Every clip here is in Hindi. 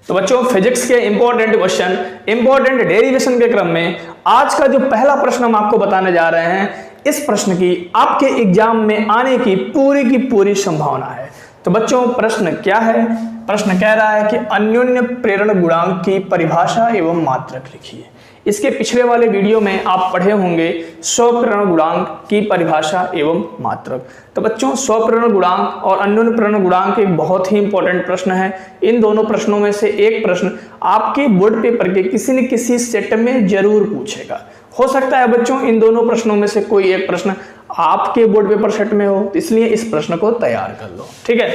तो बच्चों फिजिक्स के इंपॉर्टेंट क्वेश्चन, इंपॉर्टेंट डेरिवेशन के क्रम में आज का जो पहला प्रश्न हम आपको बताने जा रहे हैं, इस प्रश्न की आपके एग्जाम में आने की पूरी संभावना है। तो बच्चों प्रश्न क्या है? प्रश्न कह रहा है कि अन्योन्य प्रेरण गुणांक की परिभाषा एवं मात्रक लिखिए। इसके पिछले वाले वीडियो में आप पढ़े होंगे स्वप्रेरण गुणांक की परिभाषा एवं मात्रक। तो बच्चों स्वप्रेरण गुणांक और अन्योन्य प्रेरण गुणांक एक बहुत ही इंपॉर्टेंट प्रश्न है। इन दोनों प्रश्नों में से एक प्रश्न आपके बोर्ड पेपर के किसी न किसी सेट में जरूर पूछेगा। हो सकता है बच्चों इन दोनों प्रश्नों में से कोई एक प्रश्न आपके बोर्ड पेपर सेट में हो, इसलिए इस प्रश्न को तैयार कर लो। ठीक है,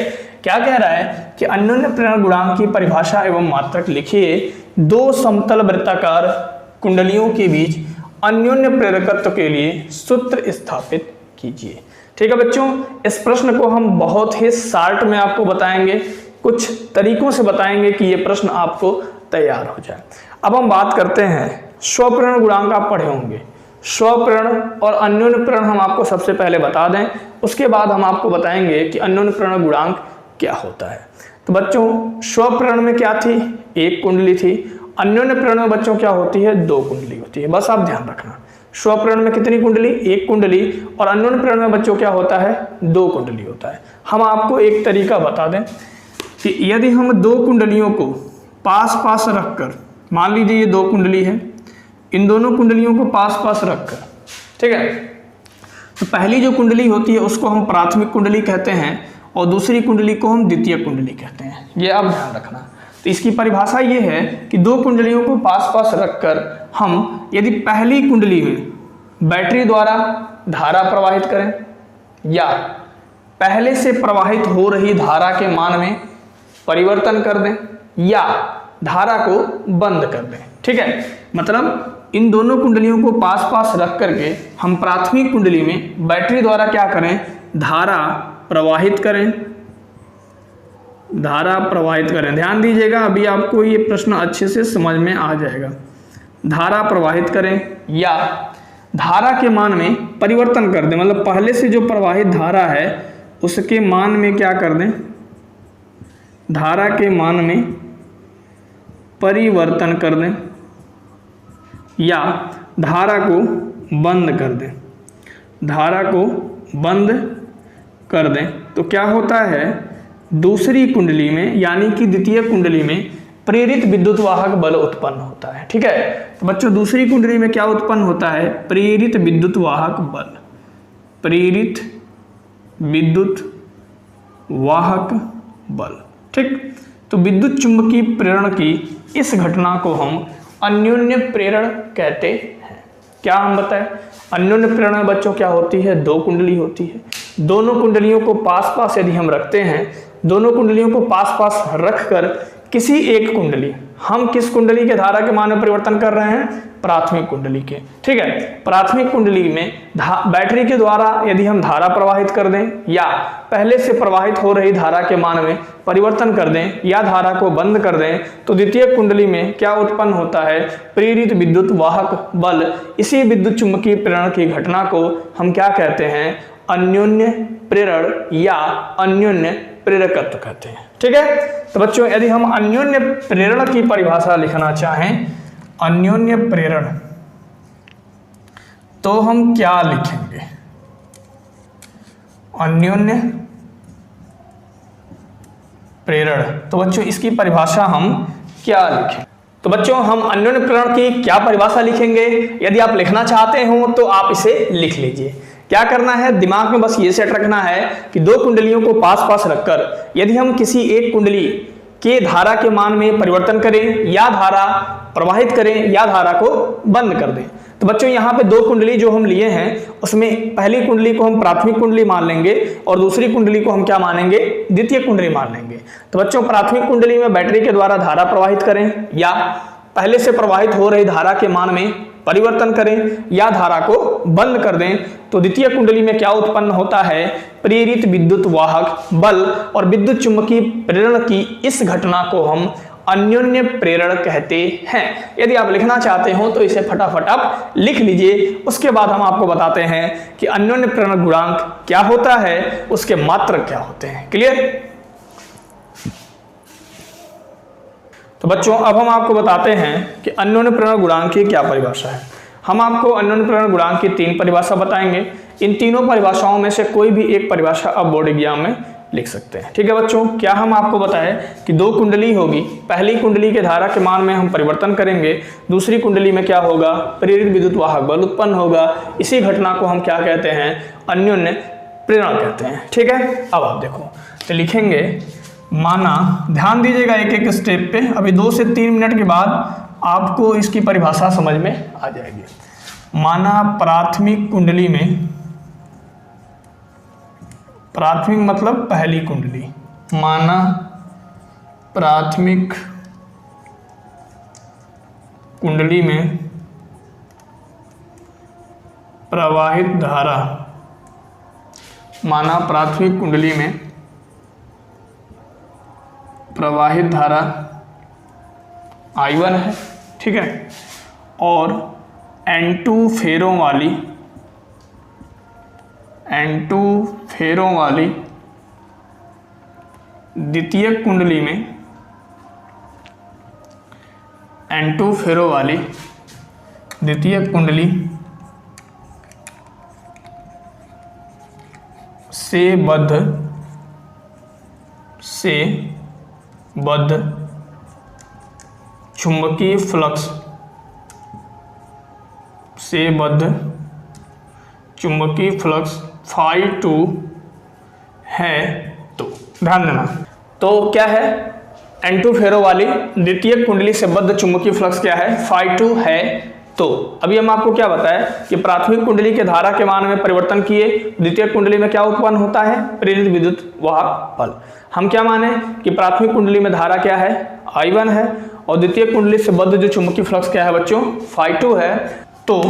क्या कह रहा है कि अन्योन्य प्रेरण गुणांक की परिभाषा एवं मात्रक लिखिए। दो समतल वृत्ताकार कुंडलियों के बीच अन्योन्य प्रेरकत्व के लिए सूत्र स्थापित कीजिए। ठीक है बच्चों, इस प्रश्न को हम बहुत ही शॉर्ट में आपको बताएंगे, कुछ तरीकों से बताएंगे कि ये प्रश्न आपको तैयार हो जाए। अब हम बात करते हैं स्वप्रेरण गुणांक। आप पढ़े होंगे स्वप्रेरण और अन्योन्य प्रेरण हम आपको सबसे पहले बता दें, उसके बाद हम आपको बताएंगे कि अन्योन्य प्रेरण गुणांक क्या होता है। तो बच्चों स्वप्रेरण में क्या थी? एक कुंडली थी। अन्योन्य प्रेरण में बच्चों क्या होती है? दो कुंडली होती है। बस आप ध्यान रखना, स्वप्रेरण में कितनी कुंडली? एक कुंडली। और अन्योन्य प्रेरण में बच्चों क्या होता है? दो कुंडली होता है। हम आपको एक तरीका बता दें कि यदि हम दो कुंडलियों को पास पास रखकर, मान लीजिए ये दो कुंडली है, इन दोनों कुंडलियों को पास पास रखकर, ठीक है, तो पहली जो कुंडली होती है उसको हम प्राथमिक कुंडली कहते हैं और दूसरी कुंडली को हम द्वितीय कुंडली कहते हैं। ये आप ध्यान रखना। तो इसकी परिभाषा ये है कि दो कुंडलियों को पास पास रखकर हम यदि पहली कुंडली में बैटरी द्वारा धारा प्रवाहित करें या पहले से प्रवाहित हो रही धारा के मान में परिवर्तन कर दें या धारा को बंद कर दें। ठीक है, मतलब इन दोनों कुंडलियों को पास पास रख करके हम प्राथमिक कुंडली में बैटरी द्वारा क्या करें? धारा प्रवाहित करें, धारा प्रवाहित करें। ध्यान दीजिएगा, अभी आपको ये प्रश्न अच्छे से समझ में आ जाएगा। धारा प्रवाहित करें या धारा के मान में परिवर्तन कर दें, मतलब पहले से जो प्रवाहित धारा है उसके मान में क्या कर दें? धारा के मान में परिवर्तन कर दें या धारा को बंद कर दें। धारा को बंद कर दें तो क्या होता है? दूसरी कुंडली में यानी कि द्वितीय कुंडली में प्रेरित विद्युत वाहक बल उत्पन्न होता है। ठीक है, तो बच्चों दूसरी कुंडली में क्या उत्पन्न होता है? प्रेरित विद्युत वाहक बल। प्रेरित विद्युत वाहक बल। ठीक, तो विद्युत चुंबकीय प्रेरण की इस घटना को हम अन्योन्य प्रेरण कहते हैं। क्या हम बताएं? अन्योन्य प्रेरण में बच्चों क्या होती है? दो कुंडली होती है। दोनों कुंडलियों को पास पास यदि हम रखते हैं, दोनों कुंडलियों को पास पास रखकर किसी एक कुंडली, हम किस कुंडली के धारा के मान में परिवर्तन कर रहे हैं? प्राथमिक कुंडली के। ठीक है, प्राथमिक कुंडली में बैटरी के द्वारा यदि हम धारा प्रवाहित कर दें या पहले से प्रवाहित हो रही धारा के मान में परिवर्तन कर दें या धारा को बंद कर दें तो द्वितीय कुंडली में क्या उत्पन्न होता है? प्रेरित विद्युत वाहक बल। इसी विद्युत चुंबकीय प्रेरण की घटना को हम क्या कहते हैं? अन्योन्य प्रेरण या अन्योन्य प्रेरकत्व कहते हैं। ठीक है, तो बच्चों यदि हम अन्योन्य प्रेरण की परिभाषा लिखना चाहें, अन्योन्य प्रेरण, तो हम क्या लिखेंगे? अन्योन्य प्रेरण, तो बच्चों इसकी परिभाषा हम क्या लिखें? तो बच्चों हम अन्योन्य प्रेरण की क्या परिभाषा लिखेंगे? यदि आप लिखना चाहते हो तो आप इसे लिख लीजिए। क्या करना है? दिमाग में बस ये सेट रखना है कि दो कुंडलियों को पास पास रखकर यदि हम किसी एक कुंडली के धारा के मान में परिवर्तन करें या धारा प्रवाहित करें या धारा को बंद कर दें। तो बच्चों यहाँ पे दो कुंडली जो हम लिए हैं उसमें पहली कुंडली को हम प्राथमिक कुंडली मान लेंगे और दूसरी कुंडली को हम क्या मानेंगे? द्वितीय कुंडली मान लेंगे। तो बच्चों प्राथमिक कुंडली में बैटरी के द्वारा धारा प्रवाहित करें या पहले से प्रवाहित हो रही धारा के मान में परिवर्तन करें या धारा को बंद कर दें तो द्वितीय कुंडली में क्या उत्पन्न होता है? प्रेरित विद्युत वाहक बल। और विद्युत चुंबकीय प्रेरण की इस घटना को हम अन्योन्य प्रेरण कहते हैं। यदि आप लिखना चाहते हो तो इसे फटाफट आप लिख लीजिए। उसके बाद हम आपको बताते हैं कि अन्योन्य प्रेरण गुणांक क्या होता है, उसके मात्रक क्या होते हैं। क्लियर? तो बच्चों अब हम आपको बताते हैं कि अन्योन्य प्रेरण गुणांक की क्या परिभाषा है। हम आपको अन्योन्य प्रेरण गुणांक की 3 परिभाषा बताएंगे। इन तीनों परिभाषाओं में से कोई भी एक परिभाषा आप बोर्ड एग्जाम में लिख सकते हैं। ठीक है बच्चों, क्या हम आपको बताएं कि 2 कुंडली होगी, पहली कुंडली के धारा के मान में हम परिवर्तन करेंगे, दूसरी कुंडली में क्या होगा, प्रेरित विद्युत वाहक बल उत्पन्न होगा। इसी घटना को हम क्या कहते हैं, अन्योन्य प्रेरण कहते हैं। ठीक है, अब आप देखो तो लिखेंगे, माना, ध्यान दीजिएगा एक एक स्टेप पे, अभी 2 से 3 मिनट के बाद आपको इसकी परिभाषा समझ में आ जाएगी। माना प्राथमिक कुंडली में, प्राथमिक मतलब पहली कुंडली, माना प्राथमिक कुंडली में प्रवाहित धारा, माना प्राथमिक कुंडली में प्रवाहित धारा I1 है। ठीक है, और N2 फेरों वाली, N2 फेरों वाली द्वितीयक कुंडली में, N2 फेरों वाली द्वितीयक कुंडली से बद्ध चुंबकीय फ्लक्स से बद्ध चुंबकीय फ्लक्स φ2 है। तो ध्यान देना, तो क्या है, N2 फेरो वाली द्वितीयक कुंडली से बद्ध चुंबकीय फ्लक्स क्या है, φ2 है। तो अभी हम आपको क्या बताया कि प्राथमिक कुंडली के धारा के मान में परिवर्तन किए, द्वितीयक कुंडली में क्या उत्पन्न होता है, प्रेरित विद्युत वाहक बल। हम क्या माने कि प्राथमिक कुंडली में धारा क्या है, I1 है, और द्वितीयक कुंडली से बद्ध जो चुंबकीय फ्लक्स क्या है बच्चों, φ2 है। तो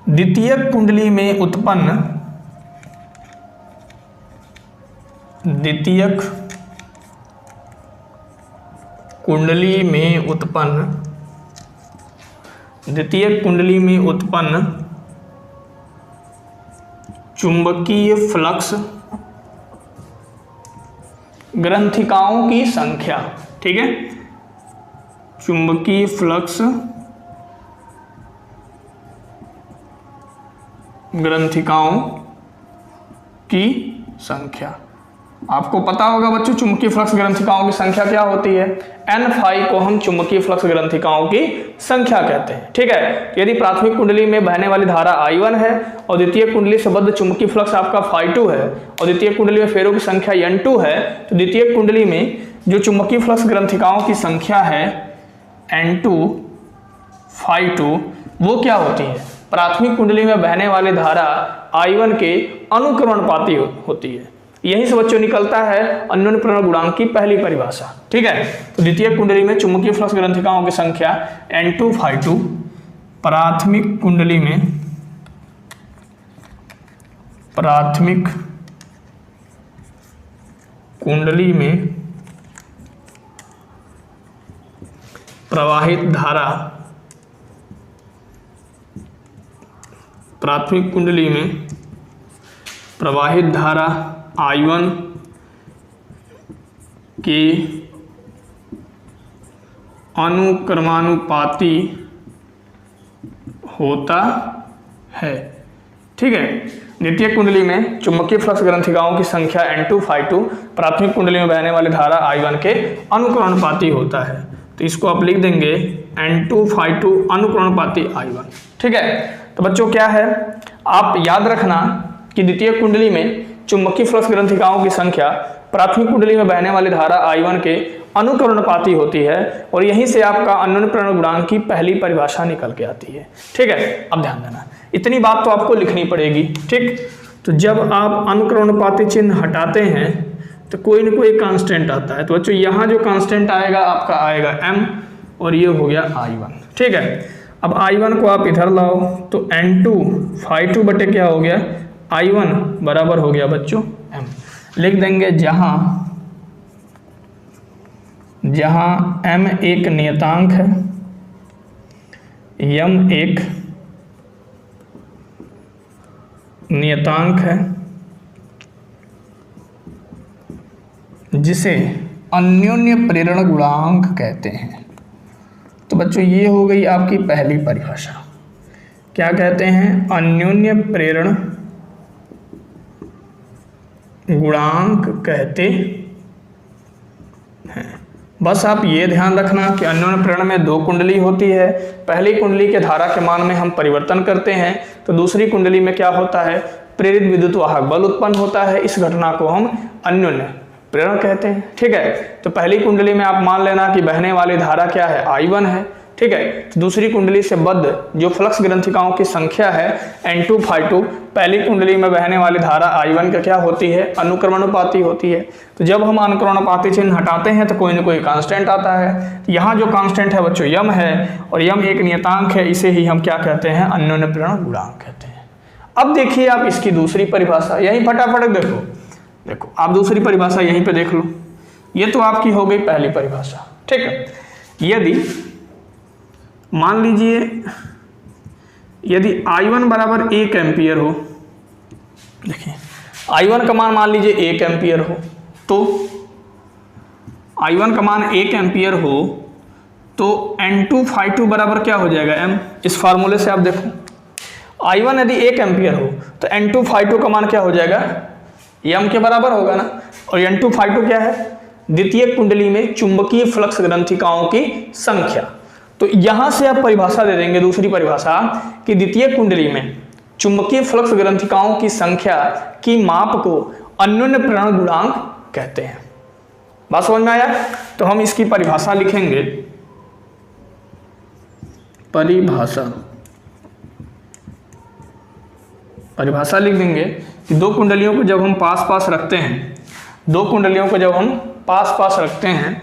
द्वितीयक कुंडली में उत्पन्न, द्वितीयक कुंडली में उत्पन्न, द्वितीयक कुंडली में उत्पन्न चुंबकीय फ्लक्स ग्रंथिकाओं की संख्या, ठीक है, चुंबकीय फ्लक्स ग्रंथिकाओं की संख्या। आपको पता होगा बच्चों चुंबकीय फ्लक्स ग्रंथिकाओं की संख्या क्या होती है, N∅ को हम चुंबकीय फ्लक्स ग्रंथिकाओं की संख्या कहते हैं। ठीक है, यदि प्राथमिक कुंडली में बहने वाली धारा I1 है और द्वितीय कुंडली से बद्ध चुंबकीय फ्लक्स आपका φ2 है और द्वितीय कुंडली में फेरों की संख्या N2 है, तो द्वितीय कुंडली में जो चुंबकीय फ्लक्स ग्रंथिकाओं की संख्या है N2 वो क्या होती है, प्राथमिक कुंडली में बहने वाली धारा I1 के अनुक्रमणपाती होती है। यहीं से बच्चों निकलता है अन्योन्य प्रेरण गुणांक की पहली परिभाषा। ठीक है, तो द्वितीय कुंडली में चुंबकीय फ्लक्स ग्रंथिकाओं की संख्या N2 प्राथमिक कुंडली में प्रवाहित धारा, प्राथमिक कुंडली में प्रवाहित धारा I1 के अनुक्रमानुपाती होता है। ठीक है, द्वितीय कुंडली में चुंबकीय फ्लक्स ग्रंथिकाओं की संख्या N2 प्राथमिक कुंडली में बहने वाली धारा I1 के अनुक्रमानुपाती होता है। तो इसको आप लिख देंगे N2 अनुक्रमानुपाती I1। ठीक है, तो बच्चों क्या है, आप याद रखना कि द्वितीय कुंडली में चुंबकीय फ्लक्स ग्रंथिकाओं की संख्या प्राथमिक कुंडली में बहने वाली धारा I1 के अनुक्रमणपाती होती है और यहीं से आपका अन्योन्य प्रेरण गुणांक की पहली परिभाषा निकल के आती है। ठीक है, अब ध्यान देना, इतनी बात तो आपको लिखनी पड़ेगी। ठीक, तो जब आप अनुक्रमणपाती चिन्ह हटाते हैं तो कोई न कोई कांस्टेंट आता है। तो बच्चों यहाँ जो कांस्टेंट आएगा आपका आएगा m और ये हो गया I1। ठीक है, अब I1 को आप इधर लाओ तो N2 बटे क्या हो गया, I1 बराबर हो गया बच्चों m। लिख देंगे जहां m एक नियतांक है, m एक नियतांक है जिसे अन्योन्य प्रेरण गुणांक कहते हैं। तो बच्चों ये हो गई आपकी पहली परिभाषा। क्या कहते हैं? अन्योन्य प्रेरण गुणांक कहते हैं। बस आप ये ध्यान रखना कि अन्योन्य प्रेरण में दो कुंडली होती है। पहली कुंडली के धारा के मान में हम परिवर्तन करते हैं, तो दूसरी कुंडली में क्या होता है? प्रेरित विद्युत वाहक बल उत्पन्न होता है। इस घटना को हम अन्योन्य प्रेरण कहते हैं। ठीक है, तो पहली कुंडली में आप मान लेना कि बहने वाली धारा क्या है? I1 है। ठीक है, तो दूसरी कुंडली से बद्ध जो फ्लक्स ग्रंथिकाओं की संख्या है N2/2, पहली कुंडली में बहने वाली धारा I1 का क्या होती है? अनुक्रमणुपाती होती है। तो जब हम अनुक्रमणुपाती चिन्ह हटाते हैं तो कोई ना कोई कांस्टेंट आता है। तो यहाँ जो कांस्टेंट है बच्चों यम है, और यम एक नियतांक है। इसे ही हम क्या कहते हैं? अन्योन्य प्रेरण गुणांक कहते हैं। अब देखिए आप इसकी दूसरी परिभाषा, यही फटाफट देखो आप दूसरी परिभाषा यहीं पे देख लो। ये तो आपकी हो गई पहली परिभाषा। ठीक है, यदि मान लीजिए यदि I1 बराबर 1 एम्पियर हो, देखिए I1 का मान मान लीजिए 1 एम्पियर हो, तो I1 का मान 1 एम्पियर हो तो N2/2 बराबर क्या हो जाएगा? M। इस फार्मूले से आप देखो I1 यदि 1 एम्पियर हो तो N2/2 का मान क्या हो जाएगा? M के बराबर होगा ना। और N2/2 क्या है? द्वितीय कुंडली में चुंबकीय फ्लक्स ग्रंथिकाओं की संख्या। तो यहां से आप परिभाषा दे देंगे, दूसरी परिभाषा, कि द्वितीय कुंडली में चुंबकीय फ्लक्स ग्रंथिकाओं की संख्या की माप को अन्योन्य प्रेरण गुणांक कहते हैं। बात समझ में आया? तो हम इसकी परिभाषा लिखेंगे। परिभाषा लिख देंगे कि दो कुंडलियों को जब हम पास पास रखते हैं, दो कुंडलियों को जब हम पास पास रखते हैं,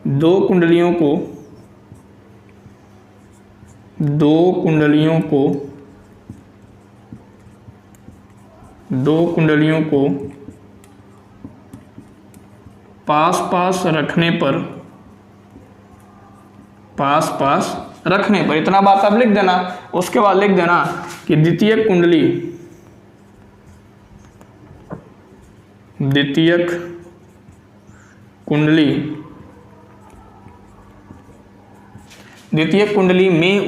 दो कुंडलियों को पास पास रखने पर इतना बात आप लिख देना। उसके बाद लिख देना कि द्वितीय कुंडली में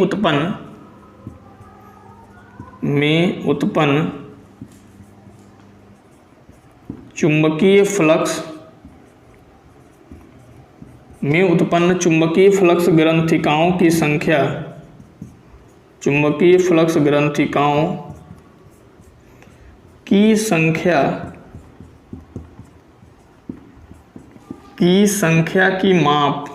उत्पन्न चुंबकीय फ्लक्स ग्रंथिकाओं की संख्या की माप,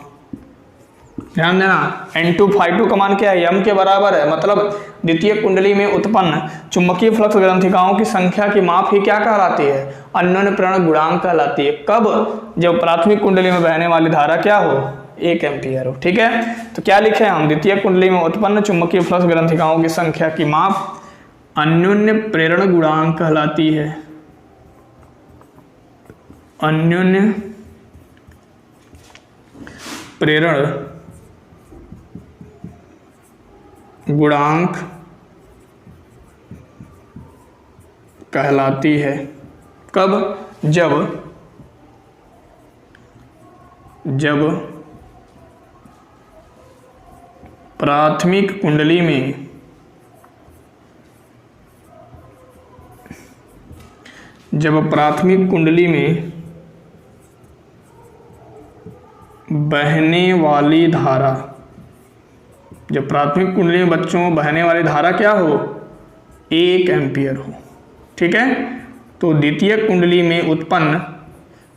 ध्यान देना N2/2 का मान क्या है? M के बराबर है। मतलब द्वितीय कुंडली में उत्पन्न चुंबकीय फ्लक्स ग्रंथिकाओं की संख्या की माप ही क्या कहलाती है? अन्योन्य प्रेरण गुणांक कहलाती है। कब? जब प्राथमिक कुंडली में बहने वाली धारा क्या हो? 1 एम्पियर हो। ठीक है, तो क्या लिखे हम? द्वितीय कुंडली में उत्पन्न चुंबकीय फ्लक्स ग्रंथिकाओं की संख्या की माप अन्योन्य प्रेरण गुणांक कहलाती है। अन्योन्य प्रेरण गुणांक कहलाती है। कब? जब प्राथमिक कुंडली में बहने वाली धारा, जब प्राथमिक कुंडली में बच्चों बहने वाली धारा क्या हो? 1 एम्पियर हो। ठीक है, तो द्वितीय कुंडली में उत्पन्न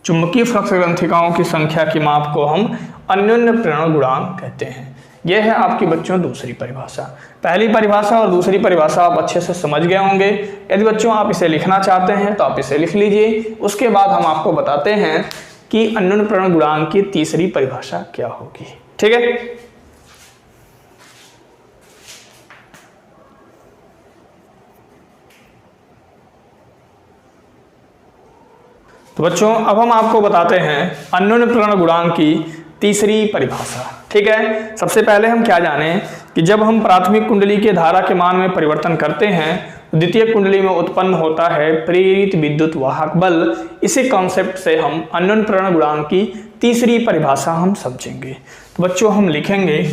चुंबकीय फ्लक्स ग्रंथिकाओं की संख्या की माप को हम अन्योन्य प्रेरण गुणांक कहते हैं। यह है आपकी बच्चों दूसरी परिभाषा। पहली परिभाषा और दूसरी परिभाषा आप अच्छे से समझ गए होंगे। यदि बच्चों आप इसे लिखना चाहते हैं तो आप इसे लिख लीजिए। उसके बाद हम आपको बताते हैं कि अन्योन्य प्रेरण गुणांक की तीसरी परिभाषा क्या होगी। ठीक है, तो बच्चों अब हम आपको बताते हैं अन्योन्य प्रेरण गुणांक की तीसरी परिभाषा। ठीक है, सबसे पहले हम क्या जानें कि जब हम प्राथमिक कुंडली के धारा के मान में परिवर्तन करते हैं तो द्वितीय कुंडली में उत्पन्न होता है प्रेरित विद्युत वाहक बल। इसी कॉन्सेप्ट से हम अन्योन्य प्रेरण गुणांक की तीसरी परिभाषा हम समझेंगे। तो बच्चों हम लिखेंगे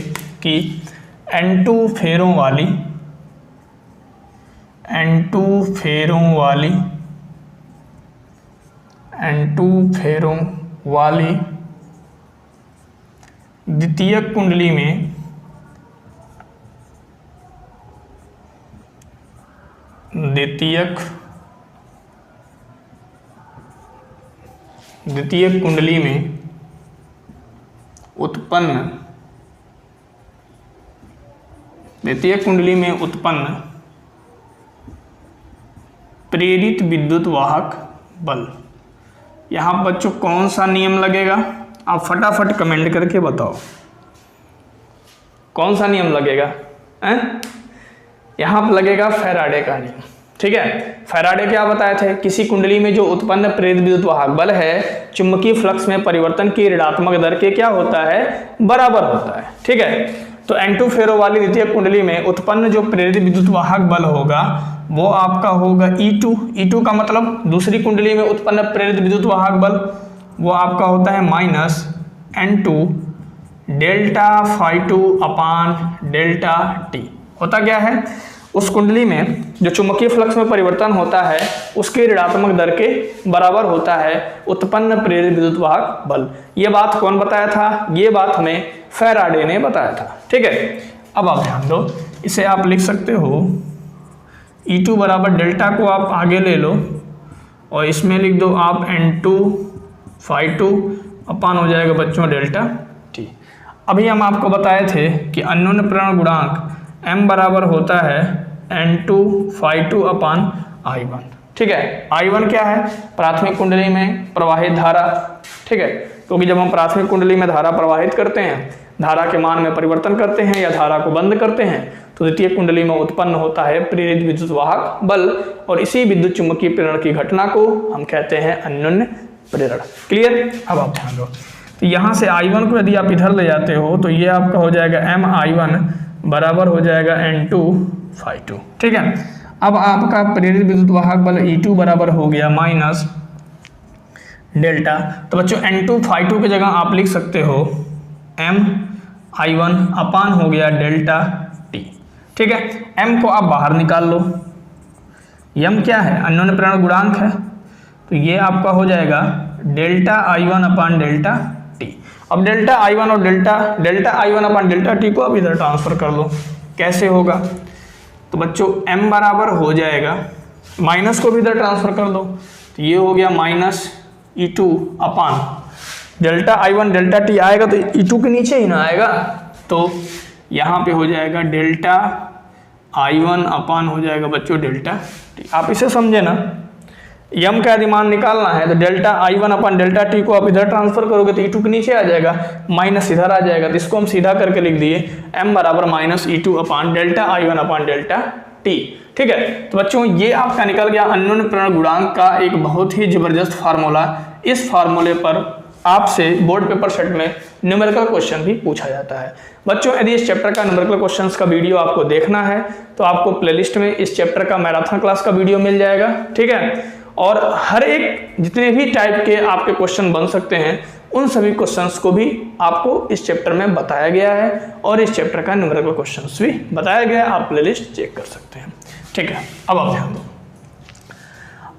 कि N2 फेरों वाली द्वितीयक कुंडली में उत्पन्न प्रेरित विद्युत वाहक बल। यहां बच्चों कौन सा नियम लगेगा, आप फटाफट कमेंट करके बताओ कौन सा नियम लगेगा। यहां पर लगेगा फैराडे का नियम। ठीक है, फैराडे क्या बताए थे, किसी कुंडली में जो उत्पन्न प्रेरित विद्युत वाहक बल है चुंबकीय फ्लक्स में परिवर्तन की ऋणात्मक दर के क्या होता है, बराबर होता है। ठीक है, तो N2 फेरो वाली द्वितीय कुंडली में उत्पन्न जो प्रेरित विद्युत वाहक बल होगा वो आपका होगा E2 का मतलब दूसरी कुंडली में उत्पन्न प्रेरित विद्युत वाहक बल वो आपका होता है minus N2 delta φ2 upon delta T। होता क्या है, उस कुंडली में जो चुंबकीय फ्लक्स में परिवर्तन होता है उसके ऋणात्मक दर के बराबर होता है उत्पन्न प्रेरित विद्युत वाहक बल। ये बात कौन बताया था, ये बात हमें फैराडे ने बताया था। ठीक है, अब आप ध्यान दो, इसे आप लिख सकते हो E2 बराबर डेल्टा को आप आगे ले लो और इसमें लिख दो आप N2 φ2 अपान हो जाएगा बच्चों डेल्टा T। अभी हम आपको बताए थे कि अन्योन्य प्रेरण गुणांक M बराबर होता है N2 φ2 अपान I1। ठीक है, I1 क्या है, प्राथमिक कुंडली में प्रवाहित धारा। ठीक है, क्योंकि जब हम प्राथमिक कुंडली में धारा प्रवाहित करते हैं, धारा के मान में परिवर्तन करते हैं या धारा को बंद करते हैं तो द्वितीय कुंडली में उत्पन्न होता है प्रेरित विद्युत वाहक बल और इसी विद्युत चुंबकीय प्रेरण की घटना को हम कहते हैं अन्योन्य प्रेरण। क्लियर, अब आप ध्यान दो, तो यहाँ से I1 को यदि आप इधर ले जाते हो तो ये आपका हो जाएगा MI1 बराबर हो जाएगा N2 φ2। ठीक है, अब आपका प्रेरित विद्युत वाहक बल E2 बराबर हो गया माइनस डेल्टा। तो बच्चों N2 φ2 की जगह आप लिख सकते हो MI1 अपान हो गया डेल्टा T। ठीक है, M को आप बाहर निकाल लो, M क्या है, अन्योन्य प्रेरण गुणांक है, तो ये आपका हो जाएगा delta I1 upon delta T। अब डेल्टा I1 और delta I1 upon delta T को अब इधर ट्रांसफर कर लो। कैसे होगा, तो बच्चों M बराबर हो जाएगा, माइनस को भी इधर ट्रांसफर कर दो, तो ये हो गया माइनस E2 अपान डेल्टा I1 डेल्टा T आएगा तो E2 के नीचे ही ना आएगा, तो यहाँ पे हो जाएगा डेल्टा I1 अपान हो जाएगा बच्चों डेल्टा T। आप इसे समझे ना, यम का यदि मान निकालना है तो delta I1 upon delta T को आप इधर ट्रांसफर करोगे तो E2 के नीचे आ जाएगा, माइनस इधर आ जाएगा, तो इसको हम सीधा करके लिख दिए M बराबर माइनस E2 अपान delta I1 upon delta T। ठीक है, तो बच्चों ये आपका निकल गया अन्योन्य प्रेरण गुणांक का एक बहुत ही जबरदस्त फार्मूला। इस फार्मूले पर आपसे बोर्ड पेपर सेट में न्यूमेरिकल क्वेश्चन भी पूछा जाता है। बच्चों यदि इस चैप्टर का न्यूमेरिकल क्वेश्चंस का वीडियो आपको देखना है तो आपको प्लेलिस्ट में इस चैप्टर का मैराथन क्लास का वीडियो मिल जाएगा। ठीक है, और हर एक जितने भी टाइप के आपके क्वेश्चन बन सकते हैं उन सभी क्वेश्चंस को भी आपको इस चैप्टर में बताया गया है और इस चैप्टर का न्यूमेरिकल क्वेश्चंस भी बताया गया है, आप प्लेलिस्ट चेक कर सकते हैं। ठीक है, अब आप ध्यान दो,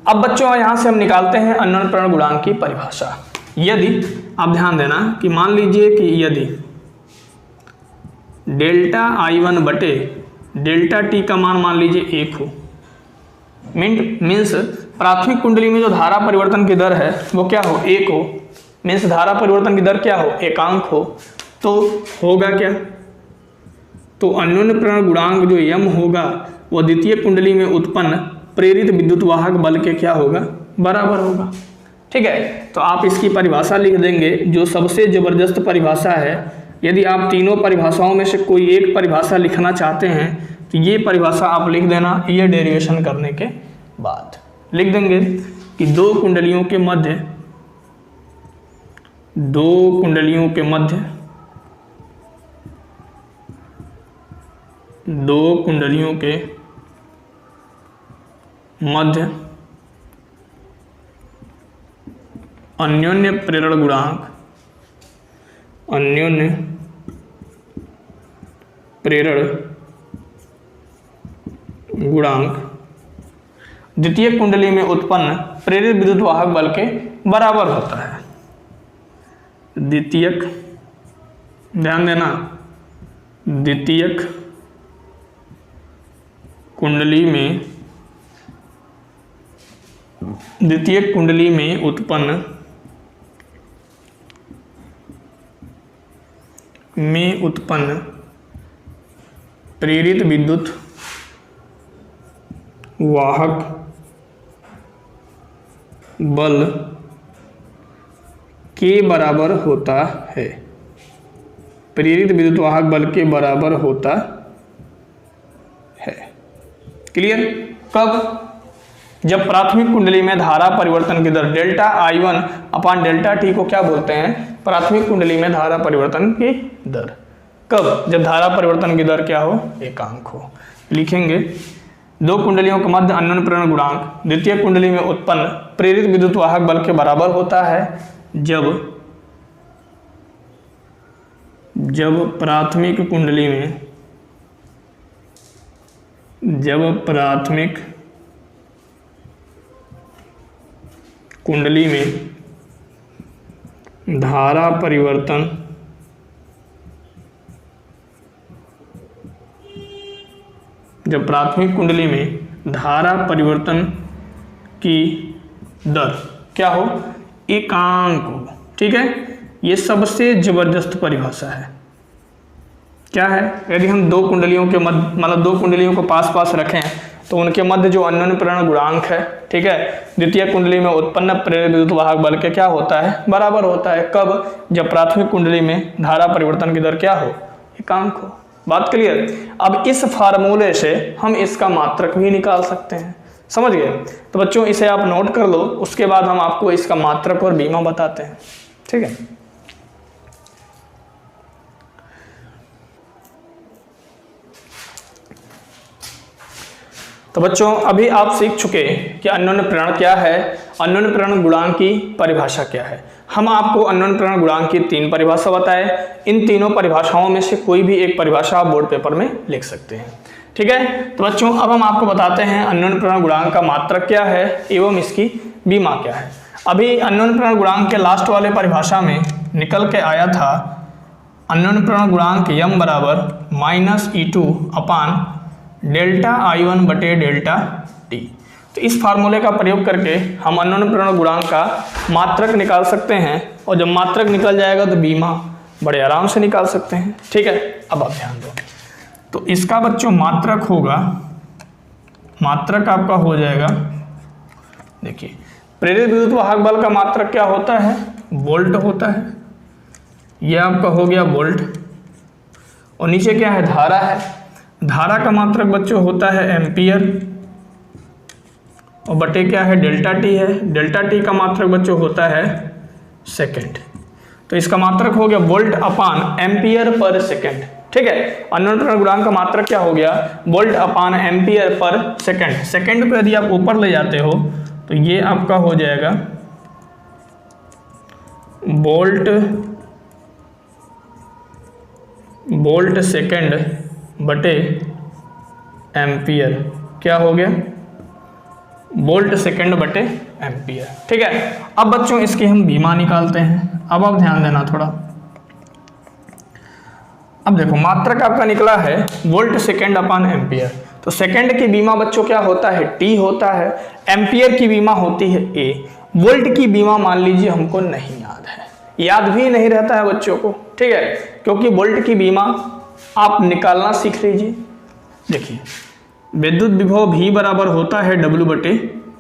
अब बच्चों यहां से हम निकालते हैं अन्योन्य प्रेरण गुणांक की परिभाषा। यदि आप ध्यान देना कि मान लीजिए कि यदि डेल्टा I1 बटे डेल्टा T का मान लीजिए 1 हो, मीन्स प्राथमिक कुंडली में जो धारा परिवर्तन की दर है वो क्या हो, 1 हो, मीन्स धारा परिवर्तन की दर क्या हो, एकांक हो, तो होगा क्या, तो अन्योन्य प्रेरण गुणांक जो M होगा वो द्वितीय कुंडली में उत्पन्न प्रेरित विद्युत वाहक बल के क्या होगा, बराबर होगा। ठीक है, तो आप इसकी परिभाषा लिख देंगे जो सबसे जबरदस्त परिभाषा है। यदि आप तीनों परिभाषाओं में से कोई एक परिभाषा लिखना चाहते हैं तो ये परिभाषा आप लिख देना, ये डेरिवेशन करने के बाद लिख देंगे कि दो कुंडलियों के मध्य अन्योन्य प्रेरण गुणांक अन्योन्य प्रेरण गुणांक द्वितीयक कुंडली में उत्पन्न प्रेरित विद्युत वाहक बल के बराबर होता है। द्वितीयक, ध्यान देना, द्वितीयक कुंडली में उत्पन्न प्रेरित विद्युत वाहक बल के बराबर होता है। प्रेरित विद्युत वाहक बल के बराबर होता है। क्लियर? कब? जब प्राथमिक कुंडली में धारा परिवर्तन की दर delta I1 upon delta T को क्या बोलते हैं? प्राथमिक कुंडली में धारा परिवर्तन की दर। कब? जब धारा परिवर्तन की दर क्या हो? एकांक हो। लिखेंगे, दो कुंडलियों के मध्य अन्योन्य प्रेरण गुणांक द्वितीय कुंडली में उत्पन्न प्रेरित विद्युत वाहक बल के बराबर होता है जब प्राथमिक कुंडली में धारा परिवर्तन की दर क्या हो? एकांक हो। ठीक है, ये सबसे जबरदस्त परिभाषा है। क्या है? यदि हम दो कुंडलियों के मध्य, मतलब दो कुंडलियों को पास पास रखें तो उनके मध्य जो अन्योन्य प्रेरण गुणांक है, ठीक है, द्वितीय कुंडली में उत्पन्न प्रेरित विद्युत वाहक बल के क्या होता है? बराबर होता है। कब? जब प्राथमिक कुंडली में धारा परिवर्तन की दर क्या हो? एकांक हो। बात क्लियर? अब इस फार्मूले से हम इसका मात्रक भी निकाल सकते हैं। समझ गए? तो बच्चों इसे आप नोट कर लो, उसके बाद हम आपको इसका मात्रक और बीमा बताते हैं। ठीक है, तो बच्चों अभी आप सीख चुके कि अन्योन्य प्रेरण क्या है, अन्योन्य प्रेरण गुणांक की परिभाषा क्या है। हम आपको अन्योन्य प्रेरण गुणांक की 3 परिभाषा बताए। इन तीनों परिभाषाओं में से कोई भी एक परिभाषा आप बोर्ड पेपर में लिख सकते हैं। ठीक है, तो बच्चों अब हम आपको बताते हैं अन्योन्य प्रेरण गुणांक का मात्रक क्या है एवं इसकी बीमा क्या है। अभी अन्योन्य प्रेरण गुणांक के लास्ट वाले परिभाषा में निकल के आया था अन्योन्य प्रेरण गुणांक m बराबर -E2 अपान डेल्टा I1 बटे डेल्टा टी। तो इस फार्मूले का प्रयोग करके हम अन्योन्य प्रेरण गुणांक का मात्रक निकाल सकते हैं, और जब मात्रक निकल जाएगा तो बीमा बड़े आराम से निकाल सकते हैं। ठीक है, अब आप ध्यान दो, तो इसका बच्चों मात्रक होगा, मात्रक आपका हो जाएगा, देखिए प्रेरित विद्युत वाहक बल का मात्रक क्या होता है? वोल्ट होता है। यह आपका हो गया वोल्ट, और नीचे क्या है? धारा है। धारा का मात्रक बच्चों होता है एम्पियर, और बटे क्या है? डेल्टा टी है। डेल्टा टी का मात्रक बच्चों होता है सेकंड। तो इसका मात्रक हो गया वोल्ट अपान एम्पियर पर सेकंड। ठीक है, अन्योन्य प्रेरण गुणांक का मात्रक क्या हो गया? वोल्ट अपान एम्पियर पर सेकंड। सेकंड को यदि आप ऊपर ले जाते हो तो ये आपका हो जाएगा वोल्ट सेकंड बटे एम्पियर। क्या हो गया? वोल्ट सेकंड बटे एम्पियर। ठीक है, अब बच्चों इसकी हम बीमा निकालते हैं। अब आप ध्यान देना थोड़ा। अब देखो मात्रक आपका निकला है वोल्ट सेकंड अपान एम्पियर, तो सेकंड की बीमा बच्चों क्या होता है? टी होता है। एम्पियर की बीमा होती है ए। वोल्ट की बीमा मान लीजिए हमको नहीं याद है, याद भी नहीं रहता है बच्चों को। ठीक है, क्योंकि वोल्ट की बीमा आप निकालना सीख लीजिए। देखिए विद्युत विभव V बराबर होता है W बटे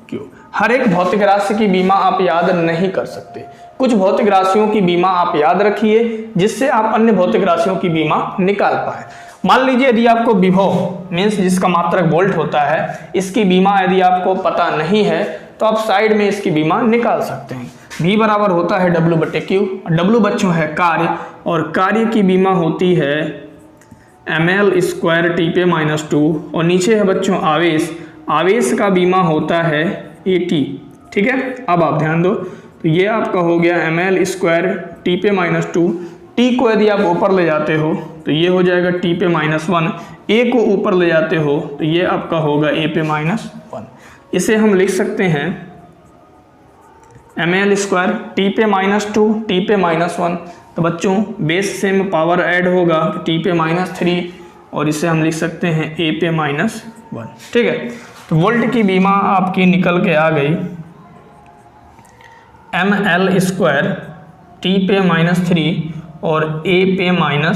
Q। हर एक भौतिक राशि की बीमा आप याद नहीं कर सकते, कुछ भौतिक राशियों की बीमा आप याद रखिए जिससे आप अन्य भौतिक राशियों की बीमा निकाल पाए। मान लीजिए यदि आपको विभव मीन्स जिसका मात्रक वोल्ट होता है, इसकी बीमा यदि आपको पता नहीं है तो आप साइड में इसकी बीमा निकाल सकते हैं। V बराबर होता है W बटे Q। W बच्चों है कार्य, और कार्य की बीमा होती है ml स्क्वायर टी पे -2, और नीचे है बच्चों आवेश। आवेश का बीमा होता है AT। ठीक है, अब आप ध्यान दो, तो ये आपका हो गया ml स्क्वायर टी पे -2 टी को यदि आप ऊपर ले जाते हो तो ये हो जाएगा टी पे -1, ए को ऊपर ले जाते हो तो ये आपका होगा ए पे -1। इसे हम लिख सकते हैं ml² टी पे -2 टी पे -1। तो बच्चों बेस से में पावर ऐड होगा टी पे -3 और इसे हम लिख सकते हैं ए पे -1। ठीक है, तो वोल्ट की बीमा आपकी निकल के आ गई ml² टी पे -3 और ए पे -1।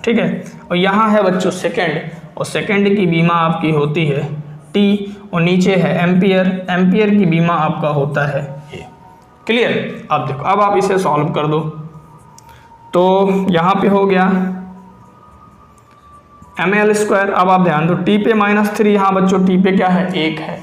ठीक है, और यहाँ है बच्चों सेकेंड, और सेकेंड की बीमा आपकी होती है टी और नीचे है एम्पियर, एम्पियर की बीमा आपका होता है ए। क्लियर? अब देखो, अब आप इसे सॉल्व कर दो तो यहाँ पे हो गया ml²। अब आप ध्यान दो टी पे -3, यहाँ बच्चों टी पे क्या है 1 है,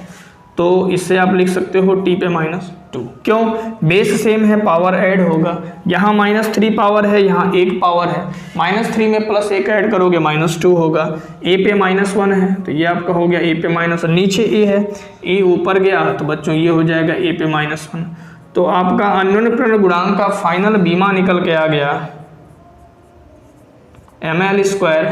तो इससे आप लिख सकते हो टी पे -2। क्यों? बेस सेम है, पावर ऐड होगा। यहाँ -3 पावर है, यहाँ 1 पावर है, -3 में +1 ऐड करोगे -2 होगा। ए पे -1 है तो ये आपका हो गया ए पे -1, नीचे ए है, ए ऊपर गया तो बच्चों ये हो जाएगा ए पे -1। तो आपका अन्योन्य गुणांक का फाइनल बीमा निकल के आ गया ml²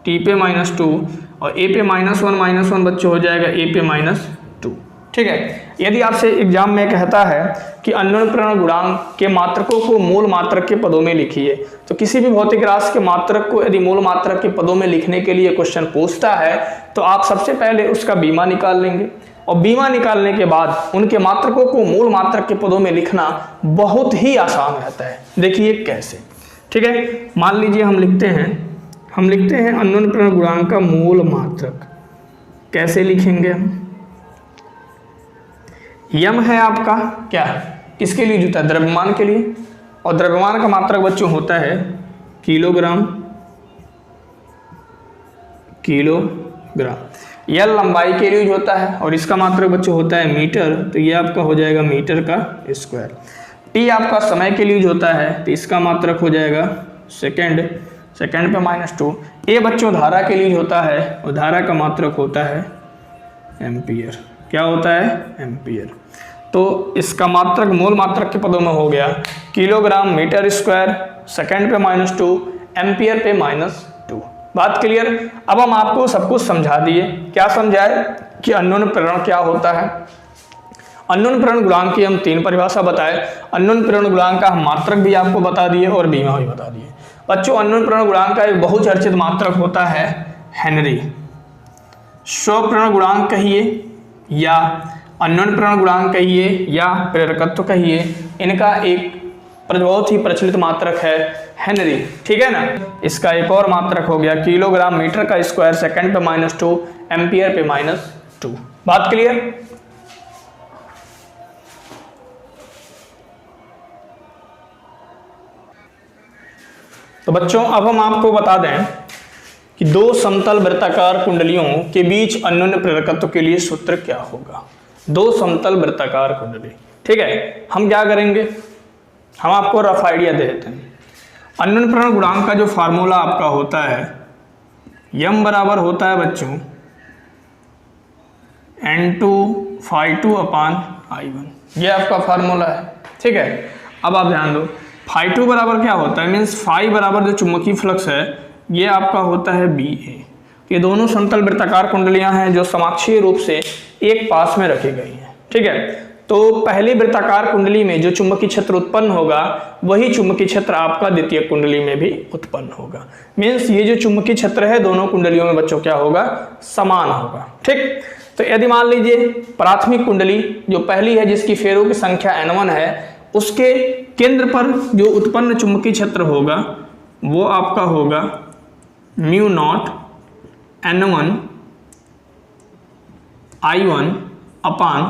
टी पे -2 और ए पे -1 बच्चों हो जाएगा ए पे -2। ठीक है, यदि आपसे एग्जाम में कहता है कि अन्योन्य गुणांक के मात्रकों को मूल मात्रक के पदों में लिखिए, तो किसी भी भौतिक राशि के मात्रक को यदि मूल मात्रक के पदों में लिखने के लिए क्वेश्चन पूछता है तो आप सबसे पहले उसका बीमा निकाल लेंगे, और बीमा निकालने के बाद उनके मात्रकों को मूल मात्रक के पदों में लिखना बहुत ही आसान रहता है। देखिए कैसे। ठीक है, मान लीजिए हम लिखते हैं अन्योन्य गुणांक का मूल मात्रक। कैसे लिखेंगे हम? यम है आपका क्या, किसके लिए जुता है? द्रव्यमान के लिए, और द्रव्यमान का मात्रक बच्चों होता है किलोग्राम। यल लंबाई के लिए होता है और इसका मात्रक बच्चों होता है मीटर, तो ये आपका हो जाएगा मीटर का स्क्वायर। टी आपका समय के लिए होता है तो इसका मात्रक हो जाएगा सेकंड पे -2। ए बच्चों धारा के लिए होता है और धारा का मात्रक होता है एम्पियर। क्या होता है? एम्पियर। तो इसका मात्रक मूल मात्रक के पदों में हो गया किलोग्राम मीटर स्क्वायर, सेकंड पे -2, एम्पियर पे -2। बात क्लियर? अब हम आपको सब कुछ समझा दिए। क्या समझाए? कि अन्योन्य प्रेरण क्या होता है, अन्योन्य प्रेरण गुणांक की हम 3 परिभाषा बताए, अन्योन्य प्रेरण गुणांक का हम मात्रक भी आपको बता दिए और बीमा भी बता दिए। बच्चों अन्योन्य प्रेरण गुणांक का एक बहुचर्चित मात्रक होता है हेनरी। स्वप्रेरण गुणांक कहिए या अन्योन्य प्रेरण गुणांक कहिए या प्रेरकत्व कहिए, इनका एक बहुत ही प्रचलित मात्रक है हेनरी। ठीक है ना? इसका एक और मात्रक हो गया किलोग्राम मीटर का स्क्वायर, सेकंड पे -2, एम्पियर पे -2। बात क्लियर? तो बच्चों अब हम आपको बता दें कि 2 समतल वृत्ताकार कुंडलियों के बीच अन्योन्य प्रेरकत्व के लिए सूत्र क्या होगा। 2 समतल वृत्ताकार कुंडली। ठीक है, हम क्या करेंगे, हम आपको रफ आइडिया दे देते हैं। अन्योन्य प्रेरण गुणांक का जो फार्मूला आपका होता है यम बराबर होता है बच्चों N2/2/I1, ये आपका फार्मूला है। ठीक है, अब आप ध्यान दो φ2 बराबर क्या होता है, मीन्स फाई बराबर जो चुंबकीय फ्लक्स है ये आपका होता है BA। ये दोनों समतल वृत्ताकार कुंडलियां हैं जो समाक्षीय रूप से एक पास में रखी गई हैं। ठीक है, तो पहली वृत्ताकार कुंडली में जो चुंबकीय क्षेत्र उत्पन्न होगा वही चुंबकीय क्षेत्र आपका द्वितीय कुंडली में भी उत्पन्न होगा। मीन्स ये जो चुंबकीय क्षेत्र है दोनों कुंडलियों में बच्चों क्या होगा, समान होगा। ठीक, तो यदि मान लीजिए प्राथमिक कुंडली जो पहली है जिसकी फेरों की संख्या N1 है, उसके केंद्र पर जो उत्पन्न चुंबकीय क्षेत्र होगा वो आपका होगा μ0 N1 I1 अपान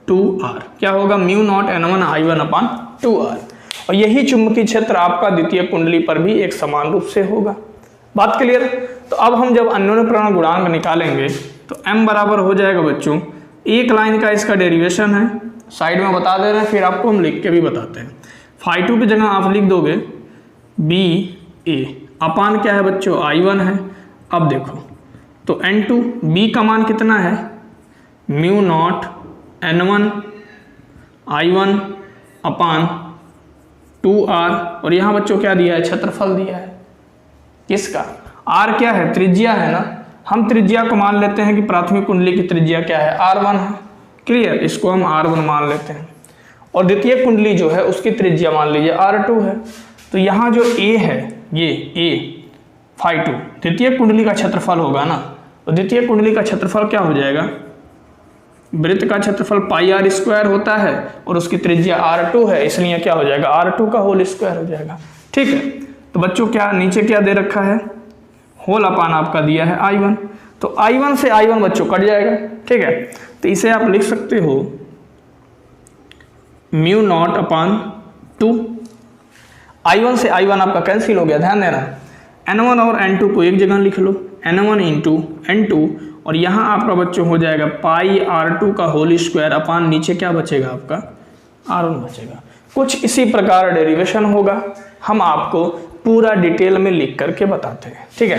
2R। क्या होगा? μ0 N1 I1 अपान 2R। और यही चुंबकीय क्षेत्र आपका द्वितीय कुंडली पर भी एक समान रूप से होगा। बात क्लियर? तो अब हम जब अन्योन्य प्रेरण गुणांक निकालेंगे तो m बराबर हो जाएगा बच्चों, एक लाइन का इसका डेरिवेशन है, साइड में बता दे रहे हैं, फिर आपको हम लिख के भी बताते हैं। φ2 की जगह आप लिख दोगे BA अपान क्या है बच्चों, I1 है। अब देखो तो N2 B का मान कितना है, μ0 N1 I1 अपान 2r, और यहाँ बच्चों क्या दिया है, क्षेत्रफल दिया है किसका, r क्या है, त्रिज्या है ना। हम त्रिज्या को मान लेते हैं कि प्राथमिक कुंडली की त्रिज्या क्या है, r1 है। क्लियर, इसको हम r1 मान लेते हैं। और द्वितीय कुंडली जो है उसकी त्रिज्या मान लीजिए r2 है। तो यहाँ जो a है, ये a phi2 द्वितीय कुंडली का क्षेत्रफल होगा ना। तो द्वितीय कुंडली का क्षेत्रफल क्या हो जाएगा, वृत्त का क्षेत्रफल पाई आर स्क्वायर होता है और उसकी त्रिज्या r2 है, इसलिए क्या हो जाएगा, r2 का होल स्क्वायर हो जाएगा। ठीक है, तो बच्चों क्या नीचे क्या दे रखा है, होल अपान आपका दिया है I1। तो I1 से I1 बच्चों कट जाएगा। ठीक है, तो इसे आप लिख सकते हो म्यू नॉट अपान 2। I1 से I1 आपका कैंसिल हो गया, ध्यान देना। N1 और N2 को एक जगह लिख लो, N1 इंटू N2, और यहाँ आपका बच्चों हो जाएगा पाई R2 का होल स्क्वायर अपान नीचे क्या बचेगा आपका, R1 बचेगा। कुछ इसी प्रकार डेरिवेशन होगा, हम आपको पूरा डिटेल में लिख करके बताते हैं। ठीक है,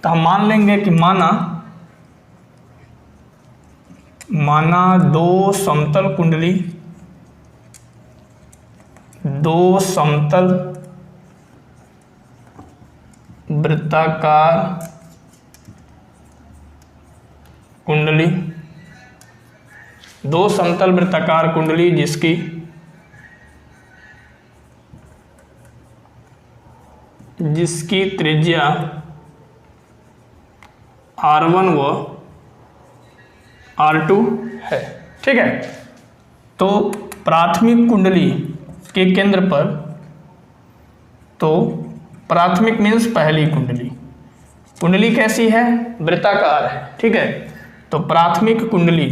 तो हम मान लेंगे कि माना दो समतल कुंडली, दो समतल वृत्ताकार कुंडली, दो समतल वृत्ताकार कुंडली जिसकी त्रिज्या R1 व R2 है। ठीक है, तो प्राथमिक कुंडली के केंद्र पर, तो प्राथमिक मीन्स पहली कुंडली, कुंडली कैसी है, वृत्ताकार है। ठीक है, तो प्राथमिक कुंडली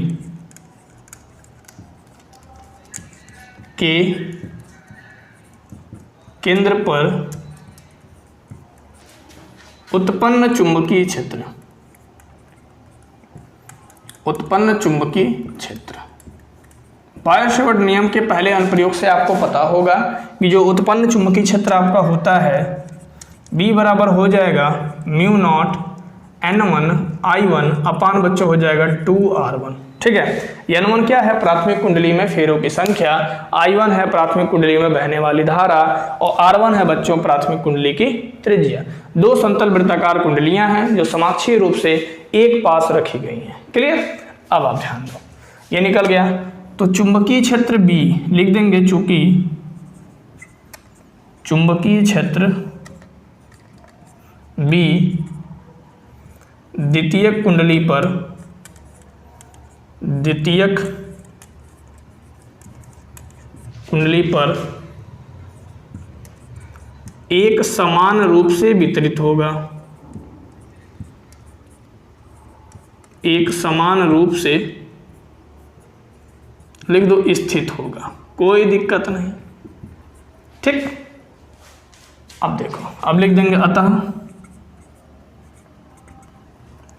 के केंद्र पर उत्पन्न चुंबकीय क्षेत्र, उत्पन्न चुंबकीय क्षेत्र, बायो-सैवर्ट नियम के पहले अनुप्रयोग से आपको पता होगा कि जो उत्पन्न चुंबकीय क्षेत्र आपका होता है B बराबर हो जाएगा म्यू नॉट N1 I1 अपान बच्चों हो जाएगा 2R1। ठीक है, N1 क्या है, प्राथमिक कुंडली में फेरों की संख्या, I1 है प्राथमिक कुंडली में बहने वाली धारा, और R1 है बच्चों प्राथमिक कुंडली की त्रिज्या। दो समतल वृत्ताकार कुंडलियां हैं जो समाक्षीय रूप से एक पास रखी गई हैं। क्लियर, अब आप ध्यान दो, ये निकल गया। तो चुंबकीय क्षेत्र B लिख देंगे, चूंकि चुंबकीय क्षेत्र B द्वितीयक कुंडली पर, द्वितीयक कुंडली पर एक समान रूप से वितरित होगा, एक समान रूप से लिख दो स्थित होगा, कोई दिक्कत नहीं। ठीक, अब देखो, अब लिख देंगे अतः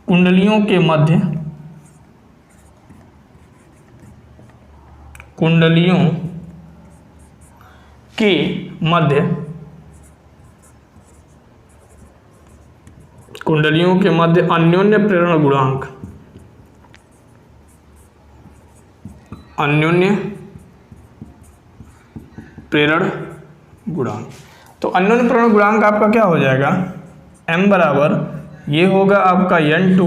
कुंडलियों के मध्य, कुंडलियों के मध्य, कुंडलियों के मध्य अन्योन्य प्रेरण गुणांक, अन्योन्य प्रेरण गुणांक। तो अन्योन्य प्रेरण गुणांक आपका क्या हो जाएगा, m बराबर ये होगा आपका N2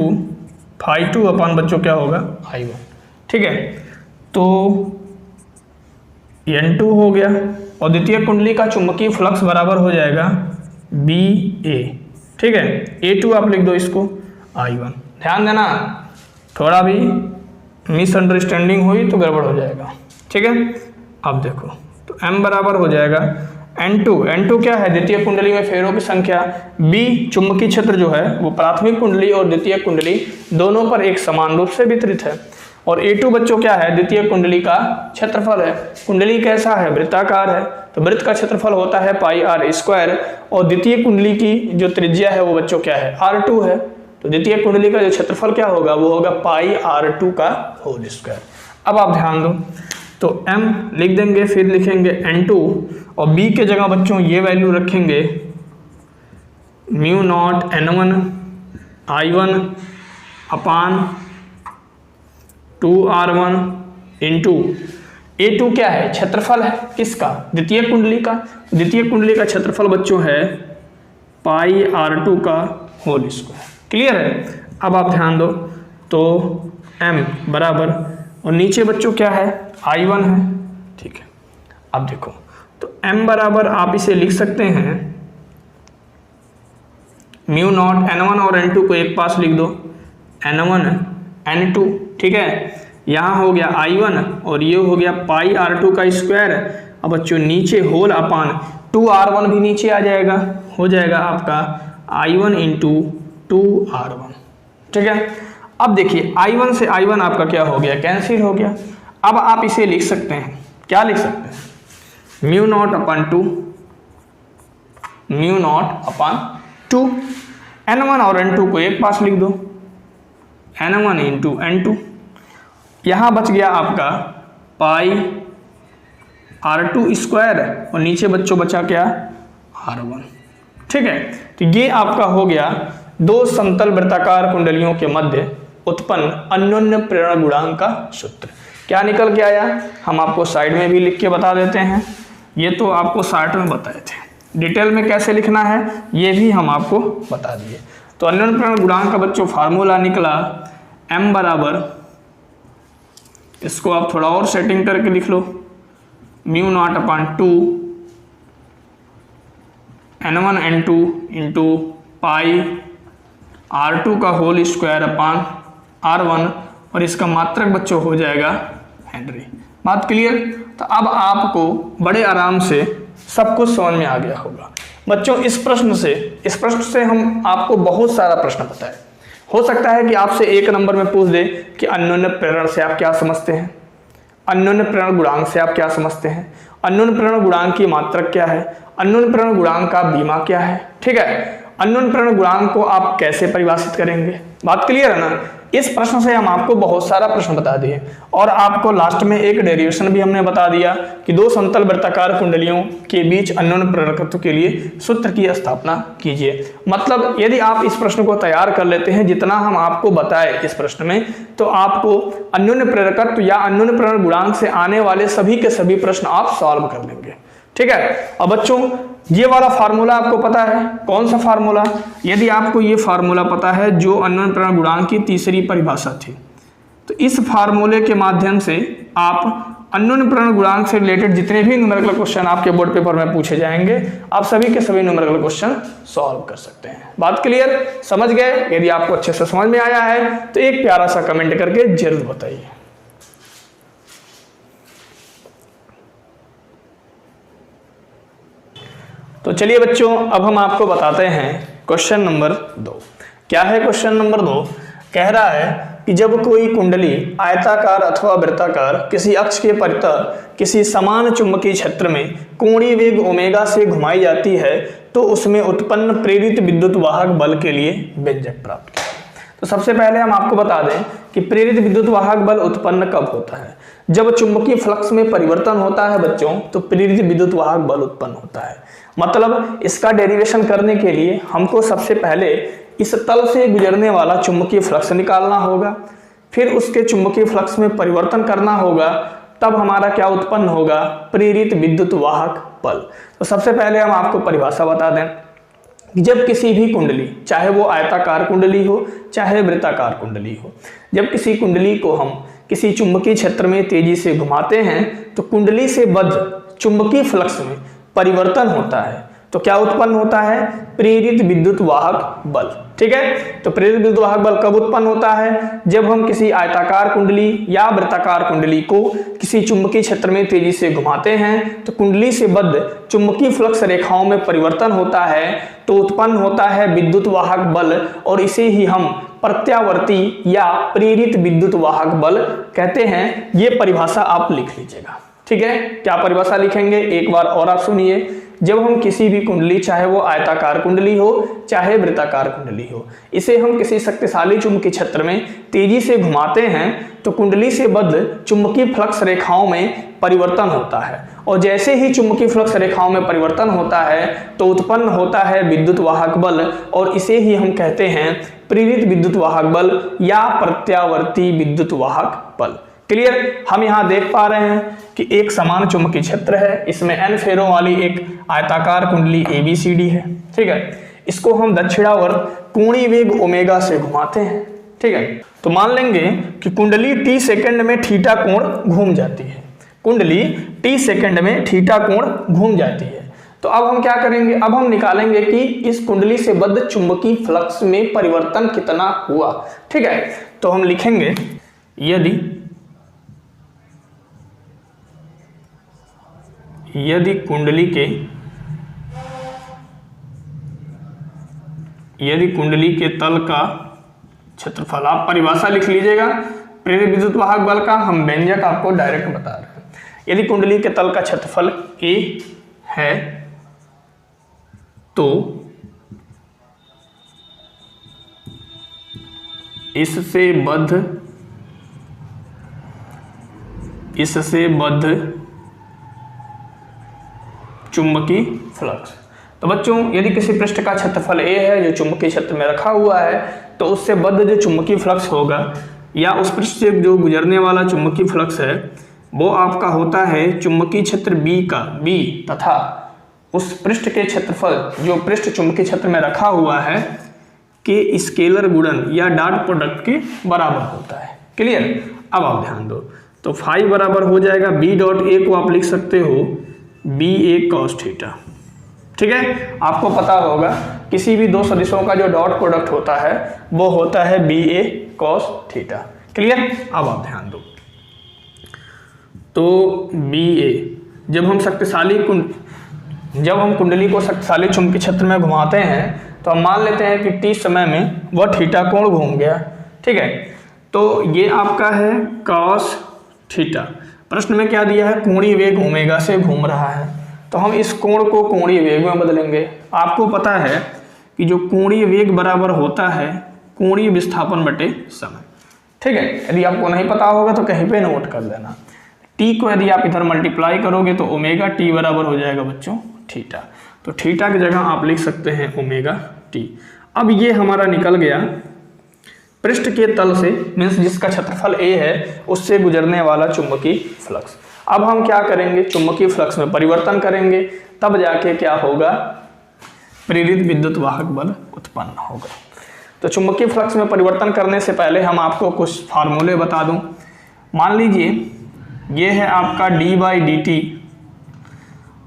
phi2 अपान बच्चों क्या होगा I1। ठीक है, तो N2 हो गया, और द्वितीय कुंडली का चुंबकीय फ्लक्स बराबर हो जाएगा BA। ठीक है, A2 आप लिख दो इसको I1। ध्यान देना, थोड़ा भी मिसअंडरस्टैंडिंग हुई तो गड़बड़ हो जाएगा। ठीक है, अब देखो, तो m बराबर हो जाएगा N2 क्या है, द्वितीय कुंडली में फेरों की संख्या, B चुंबकीय क्षेत्र जो है वो प्राथमिक कुंडली और द्वितीय कुंडली दोनों पर एक समान रूप से वितरित है, और A2 बच्चों क्या है, द्वितीय कुंडली का क्षेत्रफल है। कुंडली कैसा है, वृत्ताकार है, तो वृत्त का क्षेत्रफल होता है पाई आर स्क्वायर, और द्वितीय कुंडली की जो त्रिज्या है वो बच्चों क्या है, R2 है। तो द्वितीय कुंडली का जो क्षेत्रफल क्या होगा, वो होगा पाई R2 का होल स्क्वायर। अब आप ध्यान दो, तो m लिख देंगे, फिर लिखेंगे N2, और b के जगह बच्चों ये वैल्यू रखेंगे म्यू नॉट N1 I1 अपान 2R1 इंटू A2 क्या है, क्षेत्रफल है किसका, द्वितीय कुंडली का। द्वितीय कुंडली का क्षेत्रफल बच्चों है पाई R2 का होल स्क्वायर। क्लियर है। अब आप ध्यान दो तो m बराबर, और नीचे बच्चों क्या है, I1 है। ठीक है, अब देखो तो m बराबर आप इसे लिख सकते हैं म्यू नॉट n1 और n2 को एक पास लिख दो, n1 n2। ठीक है, यहाँ हो गया I1 और ये हो गया पाई R2 का स्क्वायर। अब बच्चों नीचे होल अपान 2R1 भी नीचे आ जाएगा, हो जाएगा आपका I1 इंटू 2R1। ठीक है, अब देखिए I1 से I1 आपका क्या हो गया, कैंसिल हो गया। अब आप इसे लिख सकते हैं, क्या लिख सकते हैं, म्यू नॉट अपान 2, म्यू नॉट अपान 2, n1 और n2 को एक पास लिख दो, n1 इंटू n2। यहाँ बच गया आपका पाई R2 स्क्वायर और नीचे बच्चों बचा क्या, R1। ठीक है, तो ये आपका हो गया दो समतल वृत्ताकार कुंडलियों के मध्य उत्पन्न अन्योन्य प्रेरण गुणांक का सूत्र। क्या निकल के आया, हम आपको साइड में भी लिख के बता देते हैं। ये तो आपको शार्ट में बताए थे, डिटेल में कैसे लिखना है ये भी हम आपको बता दिए। तो अन्योन्य प्रेरण गुणांक का बच्चों फार्मूला निकला m बराबर, इसको आप थोड़ा और सेटिंग करके लिख लो, म्यू नॉट अपान 2 n1 n2 into pi R2 का होल स्क्वायर अपान R1, और इसका मात्रक बच्चों हो जाएगा हेनरी। बात क्लियर। तो अब आपको बड़े आराम से सब कुछ समझ में आ गया होगा बच्चों। इस प्रश्न से हम आपको बहुत सारा प्रश्न बताए। हो सकता है कि आपसे एक नंबर में पूछ दे कि अन्योन्य प्रेरण से आप क्या समझते हैं, अन्योन्य प्रेरण गुणांक से आप क्या समझते हैं, अन्योन्य प्रेरण गुणांक की मात्रक क्या है, अन्योन्य प्रेरण गुणांक का बीमा क्या है। ठीक है, अन्योन्य प्रेरण गुणांक को आप कैसे परिभाषित करेंगे। बात क्लियर है ना। इस प्रश्न से हम आपको बहुत सारा प्रश्न बता दिए और आपको लास्ट में एक डेरिवेशन भी हमने बता दिया कि दो समतल वृत्ताकार कुंडलियों के बीच अन्योन्य प्रेरकत्व के लिए सूत्र की स्थापना कीजिए। मतलब यदि आप इस प्रश्न को तैयार कर लेते हैं जितना हम आपको बताए इस प्रश्न में, तो आपको अन्योन्य प्रेरकत्व या अन्योन्य प्रेरण गुणांक से आने वाले सभी के सभी प्रश्न आप सॉल्व कर लेंगे। ठीक है। अब बच्चों ये वाला फार्मूला आपको पता है, कौन सा फार्मूला, यदि आपको ये फार्मूला पता है जो अन्योन्य प्रेरण गुणांक की तीसरी परिभाषा थी, तो इस फार्मूले के माध्यम से आप अन्योन्य प्रेरण गुणांक से रिलेटेड जितने भी न्यूमेरिकल क्वेश्चन आपके बोर्ड पेपर में पूछे जाएंगे, आप सभी के सभी न्यूमेरिकल क्वेश्चन सॉल्व कर सकते हैं। बात क्लियर, समझ गए। यदि आपको अच्छे से समझ में आया है तो एक प्यारा सा कमेंट करके जरूर बताइए। तो चलिए बच्चों, अब हम आपको बताते हैं क्वेश्चन नंबर 2। क्या है क्वेश्चन नंबर 2? कह रहा है कि जब कोई कुंडली आयताकार अथवा वृत्ताकार किसी अक्ष के परितः किसी समान चुंबकीय क्षेत्र में कोणीय वेग ओमेगा से घुमाई जाती है तो उसमें उत्पन्न प्रेरित विद्युत वाहक बल के लिए व्यंजक प्राप्त करें। तो सबसे पहले हम आपको बता दें कि प्रेरित विद्युत वाहक बल उत्पन्न कब होता है। जब चुंबकीय फ्लक्स में परिवर्तन होता है बच्चों, तो प्रेरित विद्युत वाहक बल उत्पन्न होता है। मतलब इसका डेरिवेशन करने के लिए हमको सबसे पहले इस तल से गुजरने वाला चुंबकीय फ्लक्स निकालना होगा, फिर उसके चुंबकीय फ्लक्स में परिवर्तन करना होगा, तब हमारा क्या उत्पन्न होगा, प्रेरित विद्युत वाहक बल। तो सबसे पहले हम आपको परिभाषा बता दें कि जब किसी भी कुंडली, चाहे वो आयताकार कुंडली हो चाहे वृत्ताकार कुंडली हो, जब किसी कुंडली को हम किसी चुंबकीय क्षेत्र में तेजी से घुमाते हैं तो कुंडली से बद्ध चुंबकीय फ्लक्स में परिवर्तन होता है, तो क्या उत्पन्न होता है, प्रेरित विद्युत वाहक बल। ठीक है। तो प्रेरित विद्युत वाहक बल कब उत्पन्न होता है, जब हम किसी आयताकार कुंडली या वृत्ताकार कुंडली को किसी चुंबकीय क्षेत्र में तेजी से घुमाते हैं तो कुंडली से बद्ध चुंबकीय फ्लक्स रेखाओं में परिवर्तन होता है, तो उत्पन्न होता है विद्युत वाहक बल, और इसे ही हम प्रत्यावर्ती या प्रेरित विद्युत वाहक बल कहते हैं। ये परिभाषा आप लिख लीजिएगा। ठीक है। क्या परिभाषा लिखेंगे, एक बार और आप सुनिए। जब हम किसी भी कुंडली, चाहे वो आयताकार कुंडली हो चाहे वृत्ताकार कुंडली हो, इसे हम किसी शक्तिशाली चुंबकीय क्षेत्र में तेजी से घुमाते हैं तो कुंडली से बद्ध चुंबकीय फ्लक्स रेखाओं में परिवर्तन होता है, और जैसे ही चुंबकीय फ्लक्स रेखाओं में परिवर्तन होता है तो उत्पन्न होता है विद्युत वाहक बल, और इसे ही हम कहते हैं प्रेरित विद्युत वाहक बल या प्रत्यावर्ती विद्युत वाहक बल। क्लियर। हम यहाँ देख पा रहे हैं कि एक समान चुंबकीय क्षेत्र है, इसमें n फेरों वाली एक आयताकार कुंडली ABCD है, ठीक है। इसको हम दक्षिणावर्त कोणीय वेग ओमेगा से घुमाते हैं, ठीक है। तो मान लेंगे कि कुंडली t सेकंड में थीटा कोण घूम जाती है, कुंडली t सेकंड में थीटा कोण घूम जाती है। तो अब हम क्या करेंगे, अब हम निकालेंगे कि इस कुंडली से बद्ध चुंबकीय फ्लक्स में परिवर्तन कितना हुआ, ठीक है। तो हम लिखेंगे यदि कुंडली के तल का क्षेत्रफल, आप परिभाषा लिख लीजिएगा प्रेरित विद्युत वाहक बल का, हम व्यंजक आपको डायरेक्ट बता रहे हैं। यदि कुंडली के तल का क्षेत्रफल A है तो इससे बद्ध चुंबकीय फ्लक्स। तो बच्चों यदि किसी पृष्ठ का क्षेत्रफल A है जो चुंबकीय क्षेत्र में रखा हुआ है, तो उससे बद्ध जो चुंबकीय फ्लक्स होगा या उस पृष्ठ से जो गुजरने वाला चुंबकीय फ्लक्स है वो आपका होता है चुंबकीय क्षेत्र B तथा उस पृष्ठ के क्षेत्रफल जो पृष्ठ चुंबकीय क्षेत्र में रखा हुआ है के स्केलर गुणन या डॉट प्रोडक्ट के बराबर होता है। क्लियर। अब आप ध्यान दो, तो फाई बराबर हो जाएगा B डॉट A को आप लिख सकते हो BA cos थीटा, ठीक है। आपको पता होगा किसी भी दो सदिशों का जो डॉट प्रोडक्ट होता है वो होता है BA cos थीटा। क्लियर। अब आप ध्यान दो, तो BA जब हम कुंडली को शक्तिशाली चुंबकीय क्षेत्र में घुमाते हैं तो हम मान लेते हैं कि t समय में वह थीटा कोण घूम गया, ठीक है। तो ये आपका है cos थीटा। प्रश्न में क्या दिया है, कोणीय वेग ओमेगा से घूम रहा है, तो हम इस कोण को कोणीय वेग में बदलेंगे। आपको पता है कि जो कोणीय वेग बराबर होता है कोणीय विस्थापन बटे समय, ठीक है। यदि आपको नहीं पता होगा तो कहीं पे नोट कर लेना। t को यदि आप इधर मल्टीप्लाई करोगे तो ओमेगा t बराबर हो जाएगा बच्चों थीटा, तो थीटा की जगह आप लिख सकते हैं ओमेगा t। अब ये हमारा निकल गया पृष्ठ के तल से, मीन्स जिसका क्षेत्रफल A है उससे गुजरने वाला चुंबकीय फ्लक्स। अब हम क्या करेंगे, चुंबकीय फ्लक्स में परिवर्तन करेंगे, तब जाके क्या होगा, प्रेरित विद्युत वाहक बल उत्पन्न होगा। तो चुंबकीय फ्लक्स में परिवर्तन करने से पहले हम आपको कुछ फार्मूले बता दूं। मान लीजिए ये है आपका d/dt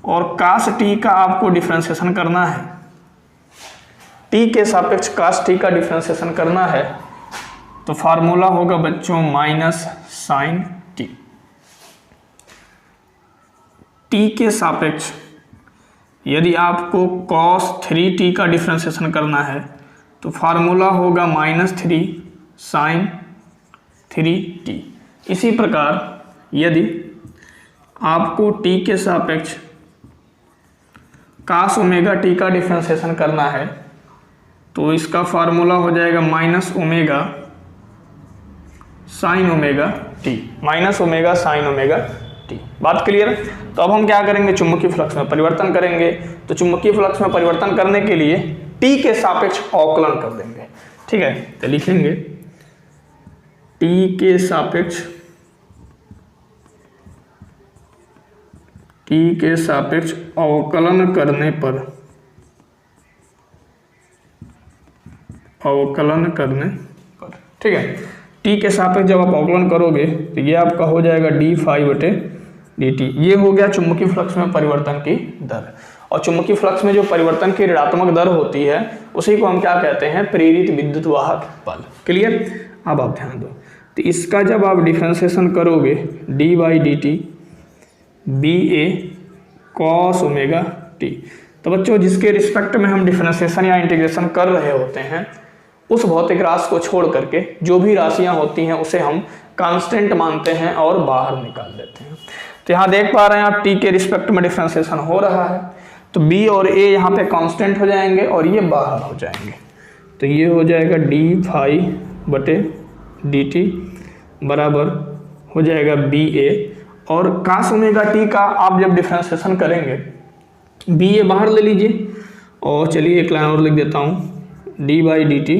और cos t का आपको डिफ्रेंसिएशन करना है, t के सापेक्ष cos t का डिफ्रेंसिएशन करना है, तो फार्मूला होगा बच्चों माइनस साइन t। t के सापेक्ष यदि आपको cos 3t का डिफ्रेंसिएशन करना है तो फार्मूला होगा -3 sin 3t। इसी प्रकार यदि आपको t के सापेक्ष cos ओमेगा t का डिफ्रेंसिएशन करना है तो इसका फार्मूला हो जाएगा -omega sin omega t, -omega sin omega t। बात क्लियर। तो अब हम क्या करेंगे, चुंबकीय फ्लक्स में परिवर्तन करेंगे। तो चुंबकीय फ्लक्स में परिवर्तन करने के लिए t के सापेक्ष अवकलन कर देंगे, ठीक है। तो लिखेंगे t के सापेक्ष अवकलन करने पर ठीक है। t के सापेक्ष जब आप अवकलन करोगे तो ये आपका हो जाएगा d∅/dt। ये हो गया चुंबकीय फ्लक्स में परिवर्तन की दर। और चुंबकीय फ्लक्स में जो परिवर्तन की ऋणात्मक दर होती है उसी को हम क्या कहते हैं, प्रेरित विद्युत वाहक बल। क्लियर। अब आप ध्यान दो, तो इसका जब आप डिफरेंशिएशन करोगे d/dt BA cos omega t, तो बच्चों जिसके रिस्पेक्ट में हम डिफरेंशिएशन या इंटीग्रेशन कर रहे होते हैं उस भौतिक राशि को छोड़ करके जो भी राशियां होती हैं उसे हम कांस्टेंट मानते हैं और बाहर निकाल देते हैं। तो यहाँ देख पा रहे हैं आप t के रिस्पेक्ट में डिफरेंशिएशन हो रहा है, तो b और a यहाँ पे कांस्टेंट हो जाएंगे और ये बाहर हो जाएंगे। तो ये हो जाएगा d∅/dt बराबर हो जाएगा BA, और cos ओमेगा t का आप जब डिफरेंशिएशन करेंगे BA बाहर ले लीजिए, और चलिए एक लाइन और लिख देता हूँ d/dt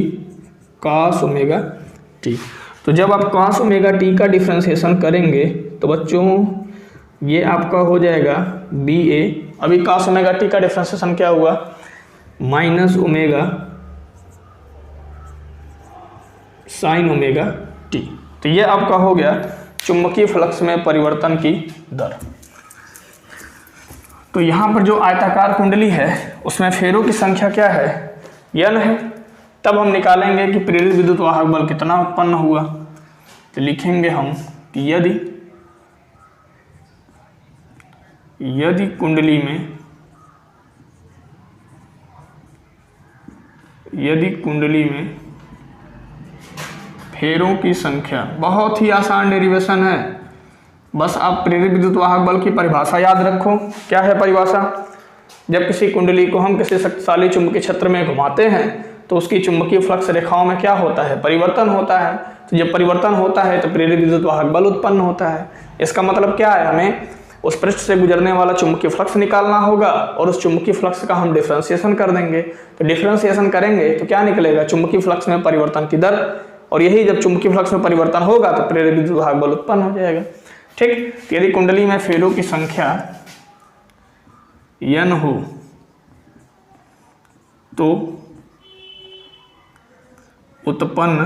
cos ओमेगा t। तो जब आप cos ओमेगा टी का डिफ्रेंसिएशन करेंगे तो बच्चों ये आपका हो जाएगा बी ए। अभी cos ओमेगा टी का डिफ्रेंसिएशन क्या हुआ, minus omega sine omega t. तो ये आपका हो गया चुंबकीय फ्लक्स में परिवर्तन की दर। तो यहाँ पर जो आयताकार कुंडली है उसमें फेरों की संख्या क्या है, n है। तब हम निकालेंगे कि प्रेरित विद्युत वाहक बल कितना उत्पन्न हुआ। तो लिखेंगे हम कि यदि कुंडली में फेरों की संख्या, बहुत ही आसान डेरिवेशन है, बस आप प्रेरित विद्युत वाहक बल की परिभाषा याद रखो। क्या है परिभाषा, जब किसी कुंडली को हम किसी शक्तिशाली चुंबकीय क्षेत्र में घुमाते हैं तो उसकी चुंबकीय फ्लक्स रेखाओं में क्या होता है, परिवर्तन होता है। तो जब परिवर्तन होता है तो प्रेरित विद्युत वाहक बल उत्पन्न होता है। इसका मतलब क्या है, हमें उस पृष्ठ से गुजरने वाला चुंबकीय फ्लक्स निकालना होगा और उस चुंबकीय फ्लक्स का हम डिफरेंशिएशन कर देंगे। तो डिफरेंशिएशन करेंगे तो क्या निकलेगा, चुंबकीय फ्लक्स में परिवर्तन की दर, और यही जब चुंबकीय फ्लक्स में परिवर्तन होगा तो प्रेरित विद्युत वाहक बल उत्पन्न हो जाएगा। ठीक, तो यदि कुंडली में फेरों की संख्या n हो तो उत्पन्न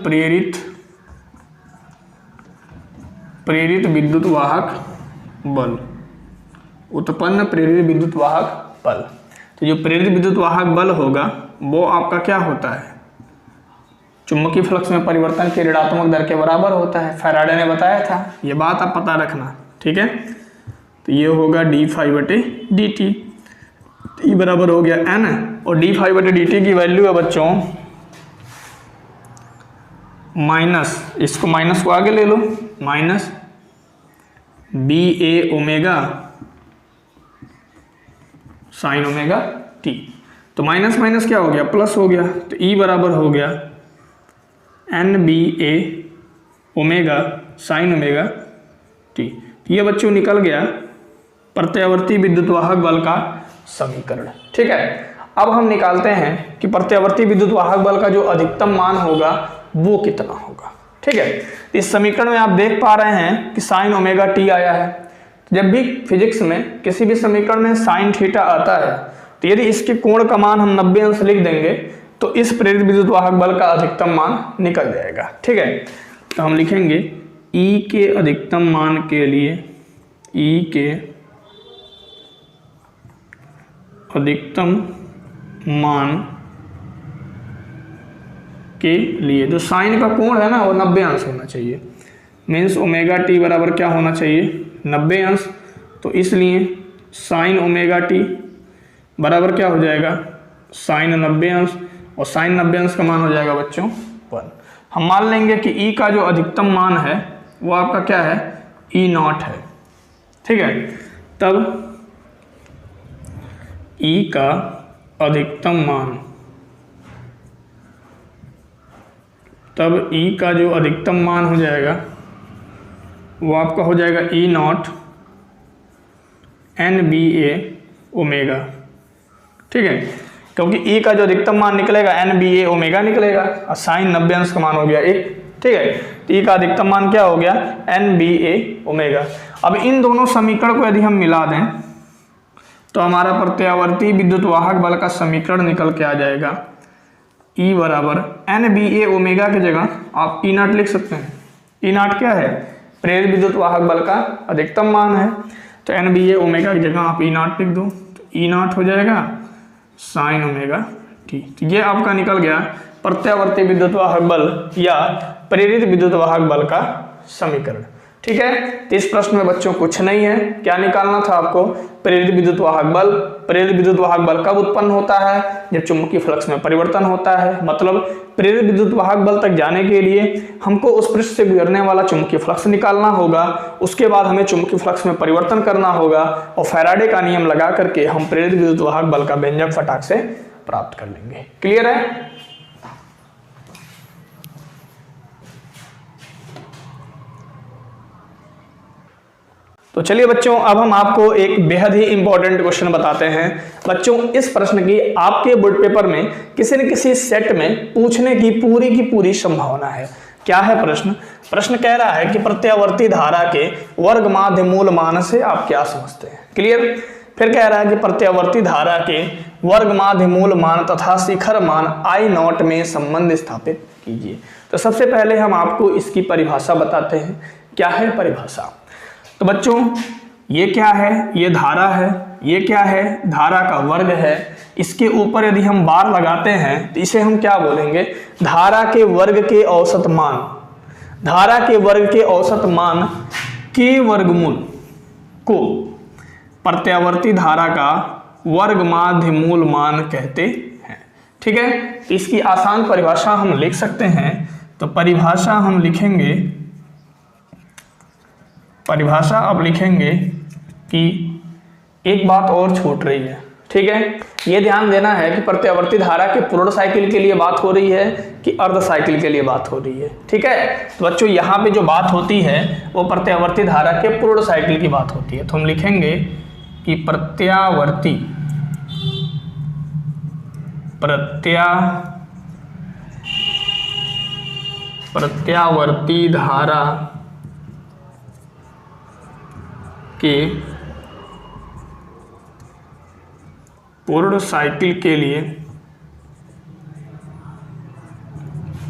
प्रेरित विद्युत वाहक बल, उत्पन्न प्रेरित विद्युत वाहक बल। तो जो प्रेरित विद्युत वाहक बल होगा वो आपका क्या होता है, चुंबकीय फ्लक्स में परिवर्तन की ऋणात्मक दर के बराबर होता है। फैराडे ने बताया था, ये बात आप पता रखना, ठीक है। तो ये होगा d∅/dt, ई बराबर हो गया n, और d∅/dt की वैल्यू है बच्चों माइनस, इसको माइनस को आगे ले लो, माइनस बी ए ओमेगा साइन ओमेगा टी। तो माइनस माइनस क्या हो गया, प्लस हो गया। तो ई बराबर हो गया एन बी ए ओमेगा साइन ओमेगा टी। तो ये बच्चों निकल गया प्रत्यावर्ती विद्युत वाहक बल का समीकरण। ठीक है, अब हम निकालते हैं कि प्रत्यावर्ती विद्युत वाहक बल का जो अधिकतम मान होगा वो कितना होगा। ठीक है, इस समीकरण में आप देख पा रहे हैं कि साइन ओमेगा टी आया है। जब भी फिजिक्स में किसी भी समीकरण में साइन थीटा आता है तो यदि इसके कोण का मान हम 90 अंश लिख देंगे तो इस प्रेरित विद्युत वाहक बल का अधिकतम मान निकल जाएगा। ठीक है, तो हम लिखेंगे E के अधिकतम मान के लिए, E के अधिकतम मान के लिए जो साइन का कोण है ना वो 90 अंश होना चाहिए। मीन्स ओमेगा टी बराबर क्या होना चाहिए, 90 अंश। तो इसलिए साइन ओमेगा टी बराबर क्या हो जाएगा, साइन 90 अंश, और साइन 90 अंश का मान हो जाएगा बच्चों 1। हम मान लेंगे कि ई का जो अधिकतम मान है वो आपका क्या है, E0 है। ठीक है, तब ई का अधिकतम मान, तब ई का जो अधिकतम मान हो जाएगा वो आपका हो जाएगा E0 NBA ओमेगा। ठीक है, क्योंकि ई का जो अधिकतम मान निकलेगा NBA ओमेगा निकलेगा, और साइन 90 अंश का मान हो गया 1। ठीक है, तो ई का अधिकतम मान क्या हो गया, NBA ओमेगा। अब इन दोनों समीकरण को यदि हम मिला दें तो हमारा प्रत्यावर्ती विद्युत वाहक बल का समीकरण निकल के आ जाएगा E बराबर NBA ओमेगा की जगह आप E0 लिख सकते हैं। E0 क्या है, प्रेरित विद्युत वाहक बल का अधिकतम मान है। तो NBA ओमेगा की जगह आप E0 लिख दो, तो E0 हो जाएगा साइन ओमेगा टी। तो ये आपका निकल गया प्रत्यावर्ती विद्युत वाहक बल या प्रेरित विद्युत वाहक बल का समीकरण। ठीक है, तो इस प्रश्न में बच्चों कुछ नहीं है, क्या निकालना था आपको, प्रेरित विद्युत वाहक बल। प्रेरित विद्युत वाहक बल कब उत्पन्न होता है, जब चुंबकीय फ्लक्स में परिवर्तन होता है। मतलब प्रेरित विद्युत वाहक बल तक जाने के लिए हमको उस पृष्ठ से गुजरने वाला चुंबकीय फ्लक्स निकालना होगा, उसके बाद हमें चुंबकीय फ्लक्स में परिवर्तन करना होगा, और फैराडे का नियम लगा करके हम प्रेरित विद्युत वाहक बल का व्यंजक फटाक से प्राप्त कर लेंगे। क्लियर है। तो चलिए बच्चों, अब हम आपको एक बेहद ही इंपॉर्टेंट क्वेश्चन बताते हैं। बच्चों, इस प्रश्न की आपके बोर्ड पेपर में किसी न किसी सेट में पूछने की पूरी संभावना है। क्या है प्रश्न? प्रश्न कह रहा है कि प्रत्यावर्ती धारा के वर्ग माध्य मूल मान से आप क्या समझते हैं। क्लियर? फिर कह रहा है कि प्रत्यावर्ती धारा के वर्ग माध्य मूल मान तथा शिखर मान I0 में संबंध स्थापित कीजिए। तो सबसे पहले हम आपको इसकी परिभाषा बताते हैं। क्या है परिभाषा? तो बच्चों, ये क्या है? ये धारा है। ये क्या है? धारा का वर्ग है। इसके ऊपर यदि हम बार लगाते हैं तो इसे हम क्या बोलेंगे? धारा के वर्ग के औसत मान। धारा के वर्ग के औसत मान के वर्गमूल को प्रत्यावर्ती धारा का वर्ग माध्य मूल मान कहते हैं। ठीक है? इसकी आसान परिभाषा हम लिख सकते हैं। तो परिभाषा हम लिखेंगे, परिभाषा अब लिखेंगे कि एक बात और छूट रही है। ठीक है? ये ध्यान देना है कि प्रत्यावर्ती धारा के पूर्ण साइकिल के लिए बात हो रही है कि अर्ध साइकिल के लिए बात हो रही है। ठीक है? तो बच्चों, यहाँ पे जो बात होती है वो प्रत्यावर्ती धारा के पूर्ण साइकिल की बात होती है। तो हम लिखेंगे कि प्रत्यावर्ती धारा के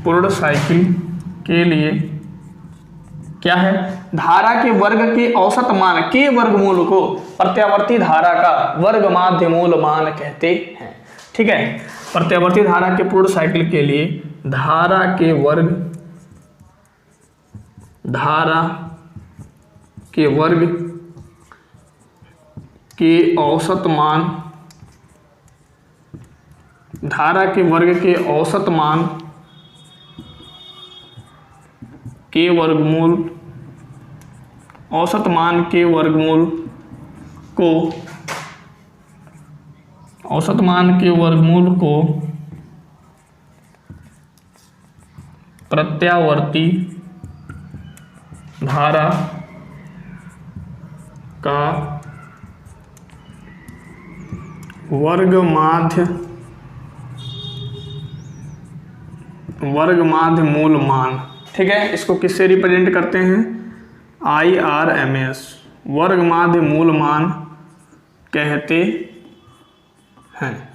पूर्ण साइकिल के लिए क्या है? धारा के वर्ग के औसत मान के वर्गमूल को प्रत्यावर्ती धारा का वर्ग माध्य मूल मान कहते हैं। ठीक है? प्रत्यावर्ती धारा के पूर्ण साइकिल के लिए धारा के वर्ग के औसत मान, धारा के वर्ग के औसत मान के वर्गमूल, औसत मान के वर्गमूल को, औसत मान के वर्गमूल को प्रत्यावर्ती धारा का वर्ग माध्य मूल मान। ठीक है? इसको किससे रिप्रेजेंट करते हैं? IRMS, वर्ग माध्य मूल मान कहते हैं।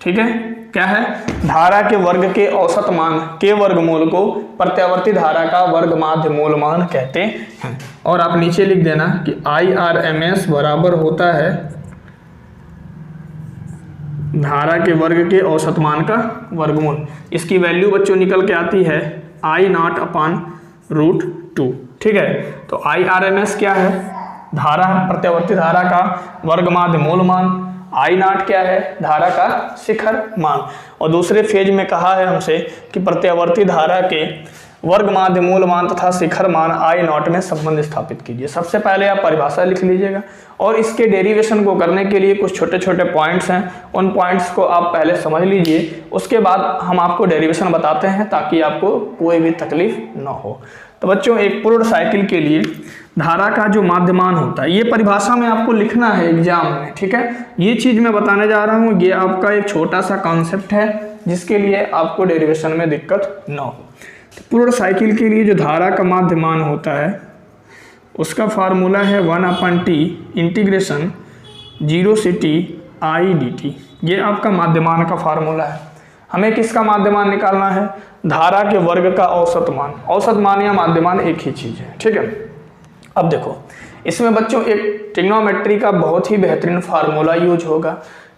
ठीक है? क्या है? धारा के वर्ग के औसत मान के वर्गमूल को प्रत्यावर्ती धारा का वर्ग माध्य मूल मान कहते हैं। और आप नीचे लिख देना कि IRMS बराबर होता है धारा के वर्ग के औसत मान का वर्गमूल। इसकी वैल्यू बच्चों निकल के आती है I0/√2। ठीक है? तो IRMS क्या है? धारा, प्रत्यावर्ती धारा का वर्ग माध्य मूल मान। I0 क्या है? धारा का शिखर मान। और दूसरे फेज में कहा है हमसे कि प्रत्यावर्ती धारा के वर्ग माध्य मूल मान तथा शिखर मान I0 में संबंध स्थापित कीजिए। सबसे पहले आप परिभाषा लिख लीजिएगा और इसके डेरिवेशन को करने के लिए कुछ छोटे छोटे पॉइंट्स हैं, उन पॉइंट्स को आप पहले समझ लीजिए। उसके बाद हम आपको डेरिवेशन बताते हैं ताकि आपको कोई भी तकलीफ न हो। तो बच्चों, एक पूर्ण साइकिल के लिए धारा का जो माध्यमान होता है, ये परिभाषा में आपको लिखना है एग्जाम में। ठीक है? ये चीज़ मैं बताने जा रहा हूँ, ये आपका एक छोटा सा कॉन्सेप्ट है जिसके लिए आपको डेरिवेशन में दिक्कत न हो। पूर्ण साइकिल के लिए जो धारा का माध्यमान होता है उसका फार्मूला है 1/t इंटीग्रेशन 0 से t I dt। ये आपका माध्यमान का फार्मूला है। हमें किसका माध्यमान निकालना है? धारा के वर्ग का औसत मान। औसत मान या माध्यमान एक ही चीज़ है। ठीक है? अब देखो, इसमें बच्चों एक ट्रिग्नोमेट्री का बहुत ही बेहतरीन फार्मूला यूज होगा।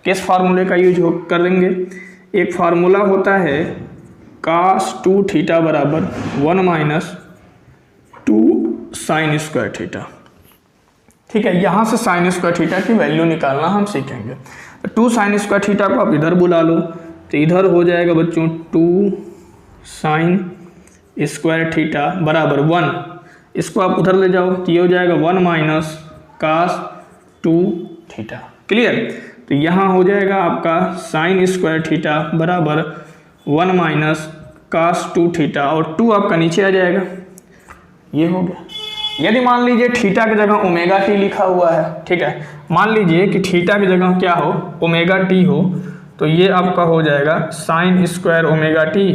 किस फार्मूले का यूज करेंगे? एक फार्मूला होता है cos 2θ बराबर 1 - 2 sin स्क्वायर थीटा। ठीक है? यहाँ से sin स्क्वायर थीटा की वैल्यू निकालना हम सीखेंगे। 2 sin स्क्वायर थीटा को आप इधर बुला लो तो इधर हो जाएगा बच्चों 2 sin स्क्वायर थीटा बराबर 1। इसको आप उधर ले जाओ तो ये हो जाएगा 1 - cos 2θ। क्लियर? तो यहाँ हो जाएगा आपका sin स्क्वायर थीटा बराबर 1 - cos 2θ और 2 आपका नीचे आ जाएगा। ये हो गया। यदि मान लीजिए थीटा की जगह ओमेगा टी लिखा हुआ है, ठीक है, मान लीजिए कि थीटा की जगह क्या हो, ओमेगा टी हो, तो ये आपका हो जाएगा साइन स्क्वायर ओमेगा टी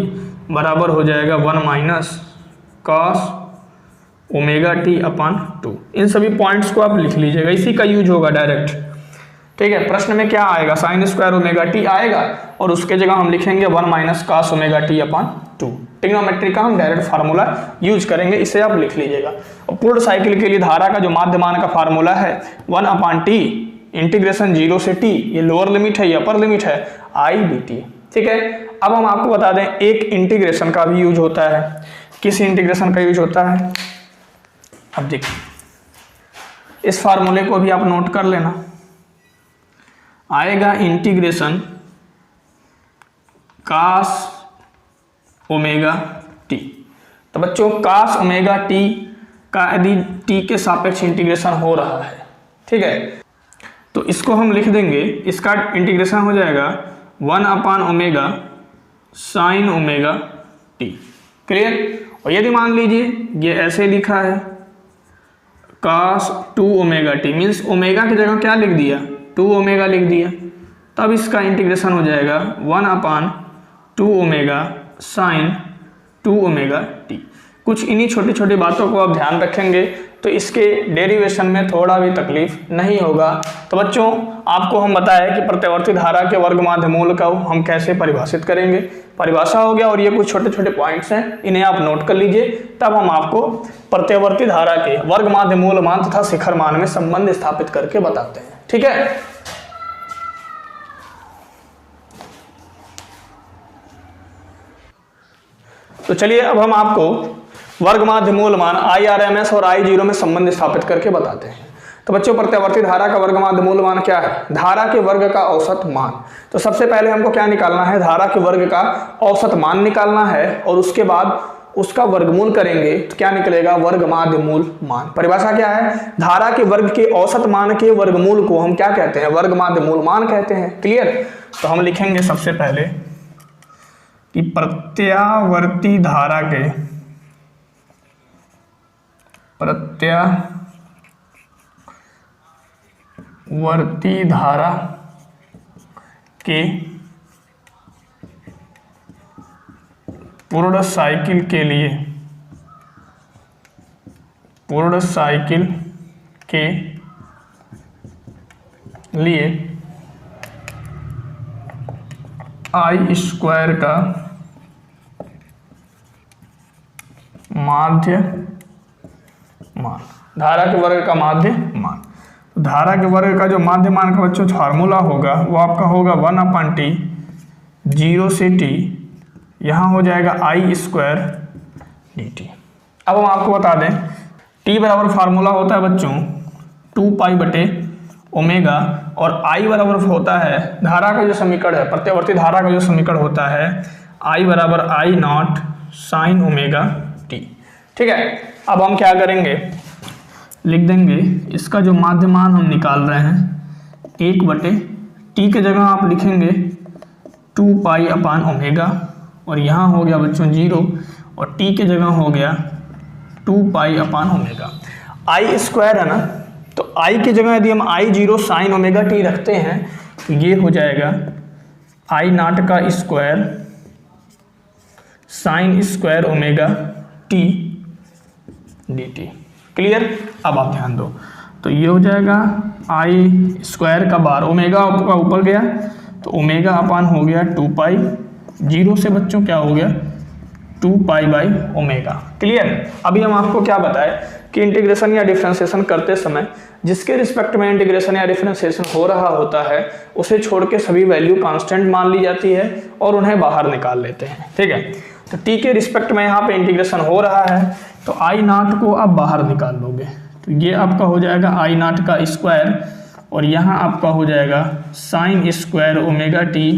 बराबर हो जाएगा 1 minus cos omega T upon 2। इन सभी पॉइंट्स को आप लिख लीजिएगा, इसी का यूज होगा डायरेक्ट, ठीक है। प्रश्न में क्या आएगा, साइन स्क्वायर ओमेगा टी आएगा और उसके जगह हम लिखेंगे 1 minus cos omega T upon 2। Trigonometry का हम डायरेक्ट फार्मूला यूज करेंगे, इसे आप लिख लीजिएगा। और पूर्ण साइकिल के लिए धारा का जो माध्यमान का फार्मूला है 1 अपॉन टी इंटीग्रेशन 0 से टी, ये लोअर लिमिट है, ये अपर लिमिट है, आई डी टी, ठीक है। अब हम आपको बता दें एक इंटीग्रेशन का भी यूज होता है। किस इंटीग्रेशन का यूज होता है, अब देखिए इस फार्मूले को भी आप नोट कर लेना, आएगा इंटीग्रेशन कास ओमेगा टी। तो बच्चों कास ओमेगा टी का यदि टी के सापेक्ष इंटीग्रेशन हो रहा है, ठीक है, तो इसको हम लिख देंगे, इसका इंटीग्रेशन हो जाएगा 1 upon omega sine omega T, clear. और यदि मान लीजिए ये ऐसे लिखा है कास 2 ओमेगा टी, मीन्स ओमेगा की जगह क्या लिख दिया, 2 ओमेगा लिख दिया, तब इसका इंटीग्रेशन हो जाएगा 1 अपान 2 ओमेगा साइन 2 ओमेगा टी। कुछ इन्हीं छोटी छोटी बातों को आप ध्यान रखेंगे तो इसके डेरिवेशन में थोड़ा भी तकलीफ नहीं होगा। तो बच्चों आपको हम बताया कि प्रत्यावर्ती धारा के वर्ग माध्य मूल का हम कैसे परिभाषित करेंगे, परिभाषा हो गया, और ये कुछ छोटे छोटे पॉइंट्स हैं, इन्हें आप नोट कर लीजिए, तब हम आपको प्रत्यावर्ती धारा के वर्ग माध्य मूल मान तथा शिखर मान में संबंध स्थापित करके बताते हैं, ठीक है। तो चलिए अब हम आपको वर्ग माध्य मूल मान IRMS और I0 में संबंध स्थापित करके बताते हैं। तो बच्चों प्रत्यावर्ती धारा का वर्ग माध्य मूल मान क्या है, धारा के वर्ग का औसत मान। तो सबसे पहले हमको क्या निकालना है, धारा के वर्ग का औसत मान निकालना है, और उसके बाद उसका वर्गमूल करेंगे तो क्या निकलेगा, वर्ग माध्य मूल मान। परिभाषा क्या है, धारा के वर्ग के औसत मान के वर्गमूल को हम क्या कहते हैं, वर्ग माध्य मूल मान कहते हैं, क्लियर। तो हम लिखेंगे सबसे पहले कि प्रत्यावर्ती धारा के पूर्ण साइकिल के लिए आई स्क्वायर का माध्य मान, धारा के वर्ग का माध्य मान। धारा के वर्ग का जो माध्य मान का बच्चों फार्मूला होगा वो आपका होगा 1 अपान टी 0 से टी, यहाँ हो जाएगा आई स्क्वायर डी टी। अब हम आपको बता दें टी बराबर फार्मूला होता है बच्चों 2 पाई बटे ओमेगा, और आई बराबर होता है धारा का जो समीकरण है, प्रत्यावर्ती धारा का जो समीकरण होता है आई बराबर आई नॉट साइन ओमेगा टी, ठीक है। अब हम क्या करेंगे, लिख देंगे इसका जो माध्य मान हम निकाल रहे हैं 1 बटे टी के जगह आप लिखेंगे 2 पाई अपान ओमेगा, और यहाँ हो गया बच्चों 0, और टी के जगह हो गया 2 पाई अपान ओमेगा। आई स्क्वायर है ना, तो आई की जगह यदि हम I0 साइन ओमेगा टी रखते हैं तो ये हो जाएगा आई नॉट का square sine square omega T D T, clear. अब आप ध्यान दो, तो ये हो जाएगा आई स्क्वायर का बार ओमेगा का ऊपर गया तो ओमेगा अपान हो गया 2 पाई, 0 से बच्चों क्या हो गया 2 पाई बाई ओमेगा, क्लियर। अभी हम आपको क्या बताएं कि इंटीग्रेशन या डिफरेंशिएशन करते समय जिसके रिस्पेक्ट में इंटीग्रेशन या डिफरेंशिएशन हो रहा होता है उसे छोड़ के सभी वैल्यू कांस्टेंट मान ली जाती है और उन्हें बाहर निकाल लेते हैं, ठीक है। तो टी के रिस्पेक्ट में यहाँ पे इंटीग्रेशन हो रहा है तो आई नॉट को आप बाहर निकाल लोगे, तो ये आपका हो जाएगा आई नॉट का स्क्वायर, और यहाँ आपका हो जाएगा sign square omega T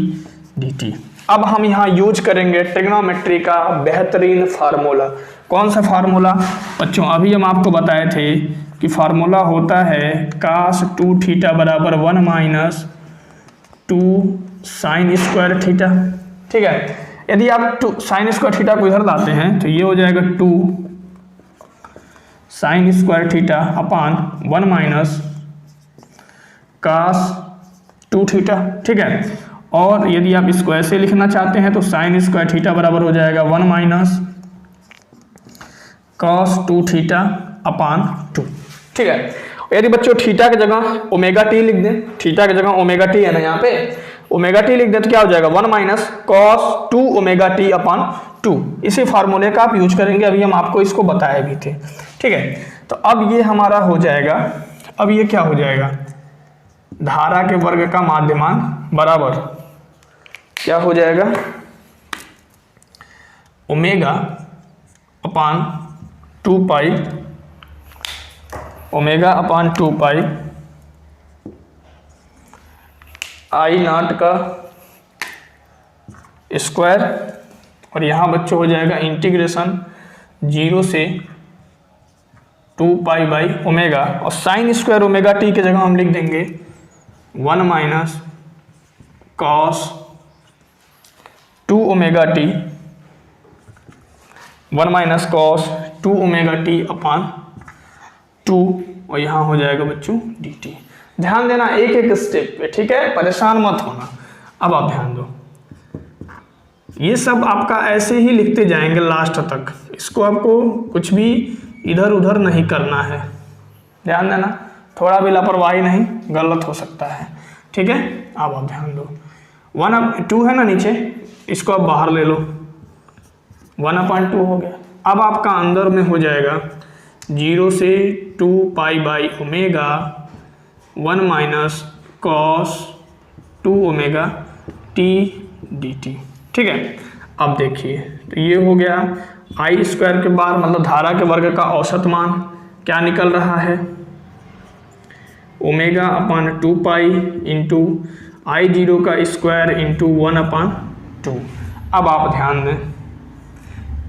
D T. अब हम यहाँ यूज करेंगे ट्रिग्नोमेट्री का बेहतरीन फार्मूला। कौन सा फार्मूला बच्चों, अभी हम आपको बताए थे कि फार्मूला होता है कास 2 थीटा बराबर 1 माइनस 2 साइन स्क्वायर थीटा, ठीक है। यदि आप 2 साइन स्क्वायर थीटा को इधर लाते हैं तो ये हो जाएगा 2 sine square theta upon 1 minus cos 2 theta. ठीक है, और यदि आप इसको ऐसे लिखना चाहते हैं तो साइन स्क्वायर थीटा बराबर हो जाएगा 1 माइनस cos 2 थीटा अपान 2। ठीक है, यदि बच्चों थीटा की जगह ओमेगा टी लिख दें, थीटा की जगह ओमेगा टी है ना, यहाँ पे ओमेगा टी लिख दें तो क्या हो जाएगा 1 minus cos 2 omega T upon 2। इसी फार्मूले का आप यूज करेंगे, अभी हम आपको इसको बताए भी थे। ठीक है, तो अब ये हमारा हो जाएगा, अब ये क्या हो जाएगा, धारा के वर्ग का माध्यमान बराबर क्या हो जाएगा, omega upon 2 pi, omega upon 2 pi I not का स्क्वायर, और यहाँ बच्चों हो जाएगा इंटीग्रेशन 0 से 2 पाई बाई ओमेगा, और साइन स्क्वायर ओमेगा टी की जगह हम लिख देंगे 1 minus cos 2 omega T, 1 minus cos 2 omega T upon 2, और यहाँ हो जाएगा बच्चों डी टी। ध्यान देना एक एक स्टेप पे, ठीक है, परेशान मत होना। अब आप ध्यान दो, ये सब आपका ऐसे ही लिखते जाएंगे लास्ट तक, इसको आपको कुछ भी इधर उधर नहीं करना है। ध्यान देना, थोड़ा भी लापरवाही नहीं, गलत हो सकता है। ठीक है, अब आप ध्यान दो, 1/2 है ना नीचे, इसको आप बाहर ले लो, 1/2 हो गया। अब आपका अंदर में हो जाएगा 0 से 2 पाई by omega 1 minus cos 2 omega T D T. ठीक है, अब देखिए, तो ये हो गया आई स्क्वायर के बाद मतलब धारा के वर्ग का औसत मान क्या निकल रहा है, ओमेगा अपान 2 पाई इंटू आई जीरो का स्क्वायर इंटू 1/2। अब आप ध्यान दें,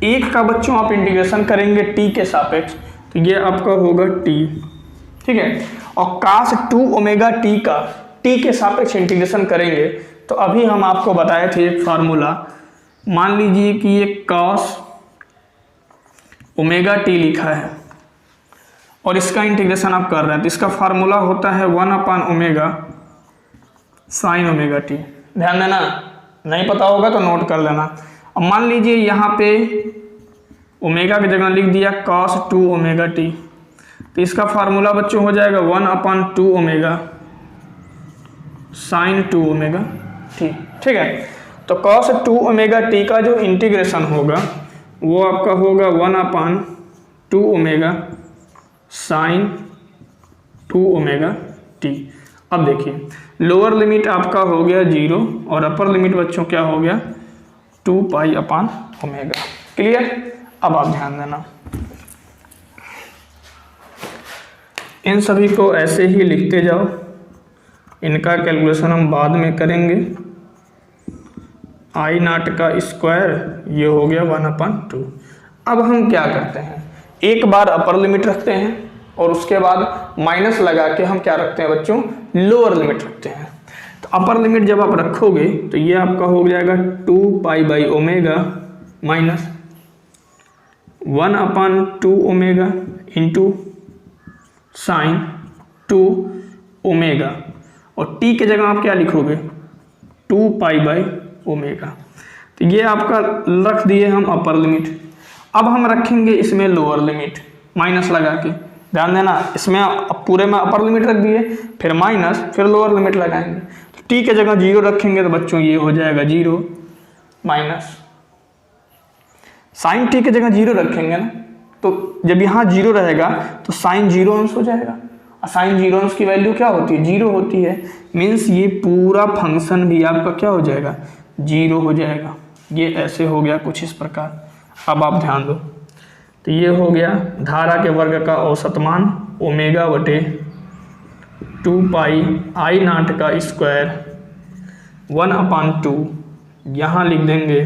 एक का बच्चों आप इंटीग्रेशन करेंगे टी के सापेक्ष, तो ये आपका होगा टी। ठीक है, और cos 2 ओमेगा टी का टी के सापेक्ष इंटीग्रेशन करेंगे, तो अभी हम आपको बताए थे एक फार्मूला, मान लीजिए कि ये cos ओमेगा टी लिखा है और इसका इंटीग्रेशन आप कर रहे हैं, तो इसका फार्मूला होता है 1/ओमेगा साइन ओमेगा टी। ध्यान देना, नहीं पता होगा तो नोट कर लेना। अब मान लीजिए यहाँ पे ओमेगा की जगह लिख दिया cos 2 ओमेगा टी, तो इसका फार्मूला बच्चों हो जाएगा 1/2 ओमेगा साइन 2 ओमेगा टी। ठीक है, तो cos 2 ओमेगा टी का जो इंटीग्रेशन होगा वो आपका होगा 1/2 ओमेगा साइन 2 ओमेगा टी। अब देखिए, लोअर लिमिट आपका हो गया 0 और अपर लिमिट बच्चों क्या हो गया 2 पाई अपान ओमेगा। क्लियर? अब आप ध्यान देना, इन सभी को ऐसे ही लिखते जाओ, इनका कैलकुलेशन हम बाद में करेंगे। आई नॉट का स्क्वायर ये हो गया 1/2। अब हम क्या करते हैं, एक बार अपर लिमिट रखते हैं और उसके बाद माइनस लगा के हम क्या रखते हैं बच्चों, लोअर लिमिट रखते हैं। तो अपर लिमिट जब आप रखोगे तो ये आपका हो जाएगा 2 पाई by omega minus 1/2 omega into sine 2 omega, और टी के जगह आप क्या लिखोगे 2 पाई बाई ओमेगा। तो ये आपका रख दिए हम अपर लिमिट। अब हम रखेंगे इसमें लोअर लिमिट माइनस लगा के। ध्यान देना, इसमें पूरे में अपर लिमिट रख दिए, फिर माइनस, फिर लोअर लिमिट लगाएंगे। तो टी के जगह 0 रखेंगे तो बच्चों ये हो जाएगा 0 माइनस साइन टी के जगह 0 रखेंगे ना, तो जब यहाँ 0 रहेगा तो साइन 0 अंश हो जाएगा, और साइन 0 अंश की वैल्यू क्या होती है 0 होती है। मीन्स ये पूरा फंक्शन भी आपका क्या हो जाएगा 0 हो जाएगा। ये ऐसे हो गया कुछ इस प्रकार। अब आप ध्यान दो, तो ये हो गया धारा के वर्ग का औसत मान ओमेगा बटे 2 पाई आई नॉट का स्क्वायर 1/2, यहाँ लिख देंगे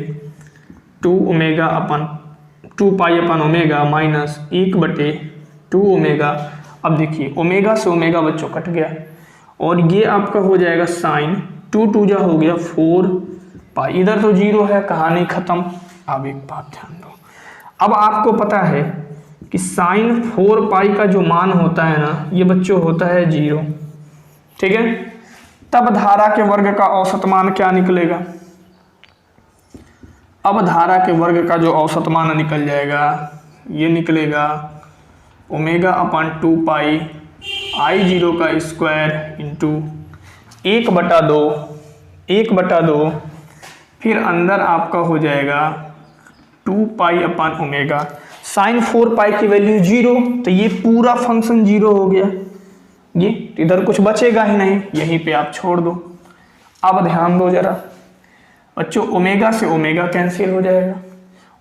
2 पाई अपन ओमेगा माइनस 1/2 ओमेगा। अब देखिए ओमेगा से ओमेगा बच्चों कट गया, और ये आपका हो जाएगा साइन 2 जा हो गया 4 पाई, इधर तो 0 है, कहानी खत्म। अब एक बात ध्यान दो, अब आपको पता है कि साइन 4 पाई का जो मान होता है ना, ये बच्चों होता है 0। ठीक है, तब धारा के वर्ग का औसत मान क्या निकलेगा? अब धारा के वर्ग का जो औसत मान निकल जाएगा, ये निकलेगा ओमेगा अपॉन 2 पाई I0 का स्क्वायर इंटू 1/2 फिर अंदर आपका हो जाएगा 2 पाई अपॉन ओमेगा। साइन 4 पाई की वैल्यू 0, तो ये पूरा फंक्शन 0 हो गया, ये इधर कुछ बचेगा ही नहीं, यहीं पे आप छोड़ दो। अब ध्यान दो जरा बच्चों, ओमेगा से ओमेगा कैंसिल हो जाएगा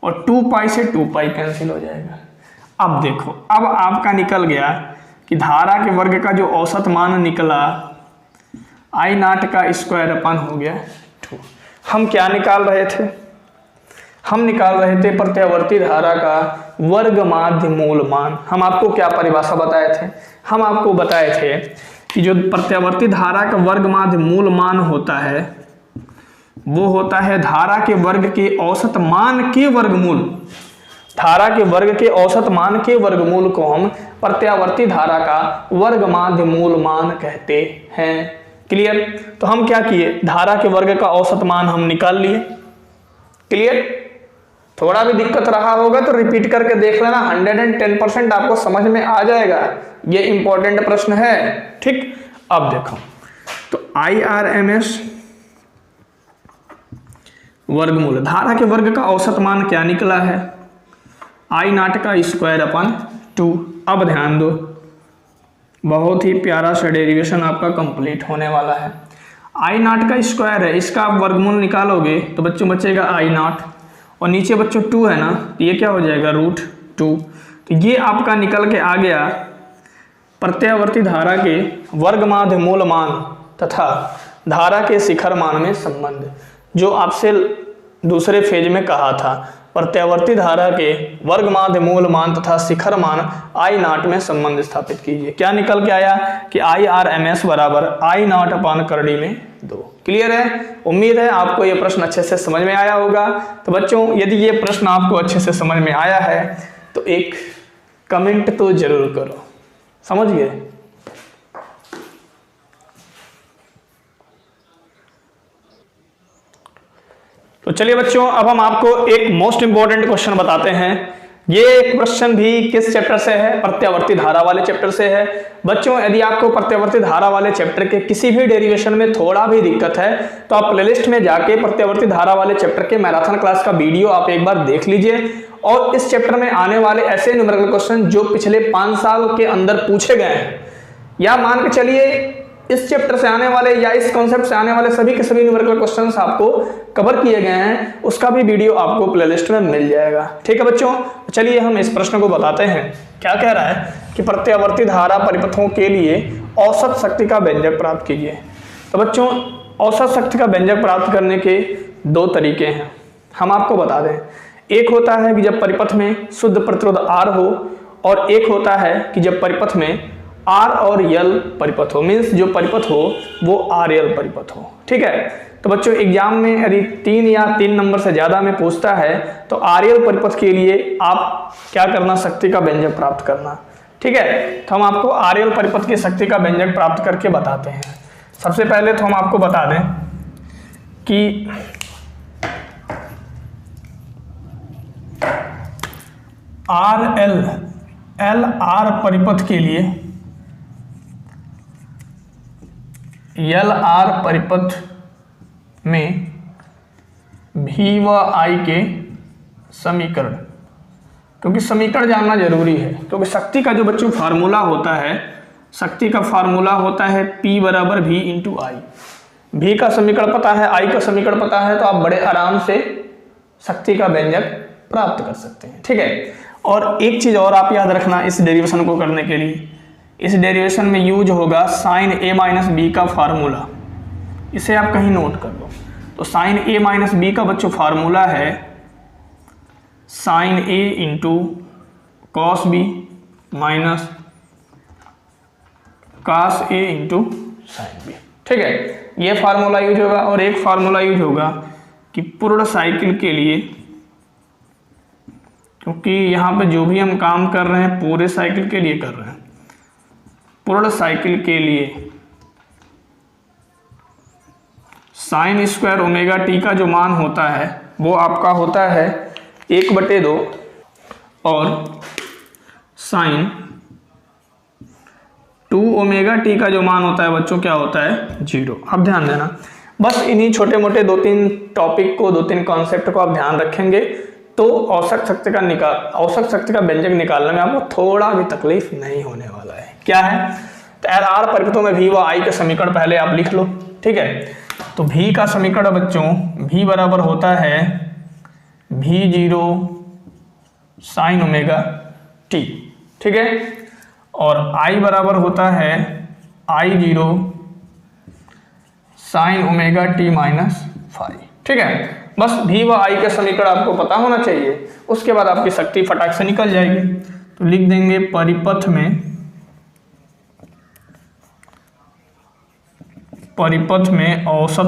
और 2 पाई से 2 पाई कैंसिल हो जाएगा। अब देखो, अब आपका निकल गया कि धारा के वर्ग का जो औसत मान निकला I0 का स्क्वायर अपन हो गया 2। हम क्या निकाल रहे थे? हम निकाल रहे थे प्रत्यावर्ती धारा का वर्ग माध्य मूल मान। हम आपको क्या परिभाषा बताए थे? हम आपको बताए थे कि जो प्रत्यावर्ती धारा का वर्ग माध्य मूल मान होता है, वो होता है धारा के वर्ग के औसत मान के वर्गमूल। धारा के वर्ग के औसत मान के वर्गमूल को हम प्रत्यावर्ती धारा का वर्ग माध्य मूल मान कहते हैं। क्लियर? तो हम क्या किए, धारा के वर्ग का औसत मान हम निकाल लिए। क्लियर? थोड़ा भी दिक्कत रहा होगा तो रिपीट करके देख लेना, 110% आपको समझ में आ जाएगा। ये इंपॉर्टेंट प्रश्न है। ठीक, अब देखो तो IRMS वर्गमूल, धारा के वर्ग का औसत मान क्या निकला है? I0 का स्क्वायर अपन 2। अब ध्यान दो, बहुत ही प्यारा सा डेरिवेशन आपका कंप्लीट होने वाला है। I0 का स्क्वायर है, इसका आप वर्गमूल निकालोगे तो बच्चों बचेगा I0 और नीचे बच्चों 2 है ना, तो ये क्या हो जाएगा √2। तो ये आपका निकल के आ गया प्रत्यावर्ती धारा के वर्ग माध्य मूल मान तथा धारा के शिखर मान में संबंध, जो आपसे दूसरे फेज में कहा था। प्रत्यावर्ती धारा के वर्ग माध्य मूल मान तथा शिखर मान I0 में संबंध स्थापित कीजिए। क्या निकल के आया कि IRMS बराबर I0 अपान करड़ी में 2। क्लियर है? उम्मीद है आपको ये प्रश्न अच्छे से समझ में आया होगा। तो बच्चों, यदि ये प्रश्न आपको अच्छे से समझ में आया है तो एक कमेंट तो जरूर करो। समझ गए? तो चलिए बच्चों, अब हम आपको एक मोस्ट इंपॉर्टेंट क्वेश्चन बताते हैं। ये क्वेश्चन भी किस चैप्टर से है? प्रत्यावर्ती धारा वाले चैप्टर से है। बच्चों, यदि आपको प्रत्यावर्ती धारा वाले चैप्टर के किसी भी डेरिवेशन में थोड़ा भी दिक्कत है तो आप प्लेलिस्ट में जाके प्रत्यावर्ती धारा वाले चैप्टर के मैराथन क्लास का वीडियो आप एक बार देख लीजिए और इस चैप्टर में आने वाले ऐसे न्यूमेरिकल क्वेश्चन जो पिछले 5 साल के अंदर पूछे गए हैं, या मान के चलिए इस चैप्टर से आने वाले या इस कॉन्सेप्ट से आने वाले सभी के सभी न्यूमेरिकल क्वेश्चंस आपको कवर किए गए हैं, उसका भी वीडियो आपको प्लेलिस्ट में मिल जाएगा। ठीक है बच्चों, चलिए हम इस प्रश्न को बताते हैं। क्या कह रहा है कि प्रत्यावर्ती धारा परिपथों के लिए औसत शक्ति का व्यंजक प्राप्त कीजिए। तो बच्चों, औसत शक्ति का व्यंजक प्राप्त करने के 2 तरीके हैं। हम आपको बता दें, एक होता है कि जब परिपथ में शुद्ध प्रतिरोध R हो, और एक होता है कि जब परिपथ में R और L परिपथ हो, मीन्स जो परिपथ हो वो RL परिपथ हो। ठीक है? तो बच्चों, एग्जाम में यदि 3 या 3 नंबर से ज्यादा में पूछता है तो RL परिपथ के लिए आप क्या करना, शक्ति का व्यंजक प्राप्त करना। ठीक है? तो हम आपको RL परिपथ की शक्ति का व्यंजक प्राप्त करके बताते हैं। सबसे पहले तो हम आपको बता दें कि LR परिपथ के लिए LR परिपथ में V व I के समीकरण, क्योंकि समीकरण जानना जरूरी है, क्योंकि शक्ति का जो बच्चों फार्मूला होता है, शक्ति का फार्मूला होता है P बराबर V इंटू I। V का समीकरण पता है, I का समीकरण पता है, तो आप बड़े आराम से शक्ति का व्यंजक प्राप्त कर सकते हैं। ठीक है? और एक चीज और आप याद रखना इस डेरिवेशन को करने के लिए, इस डेरिवेशन में यूज होगा साइन A माइनस बी का फार्मूला। इसे आप कहीं नोट कर लो। तो साइन A माइनस बी का बच्चों फार्मूला है sine A into cos B minus cos A into sine B. ठीक है? ये फार्मूला यूज होगा। और एक फार्मूला यूज होगा कि पूर्ण साइकिल के लिए क्योंकि यहाँ पे जो भी हम काम कर रहे हैं पूरे साइकिल के लिए कर रहे हैं, पूर्ण साइकिल के लिए साइन स्क्वायर ओमेगा टी का जो मान होता है वो आपका होता है 1/2 और साइन 2 ओमेगा टी का जो मान होता है बच्चों क्या होता है 0। अब ध्यान देना, बस इन्हीं छोटे मोटे 2-3 टॉपिक को 2-3 कॉन्सेप्ट को आप ध्यान रखेंगे तो औसत शक्ति का व्यंजक निकालने में आपको थोड़ा भी तकलीफ नहीं होने वाला है। क्या है, तो आर परिपथों में v व i के समीकरण पहले आप लिख लो, ठीक है। तो v का समीकरण बच्चों v बराबर होता है v0 साइन ओमेगा टी, ठीक है, और i बराबर होता है I0 sign omega T minus 5, ठीक है। बस v व i का समीकरण आपको पता होना चाहिए, उसके बाद आपकी शक्ति फटाक से निकल जाएगी। तो लिख देंगे परिपथ में औसत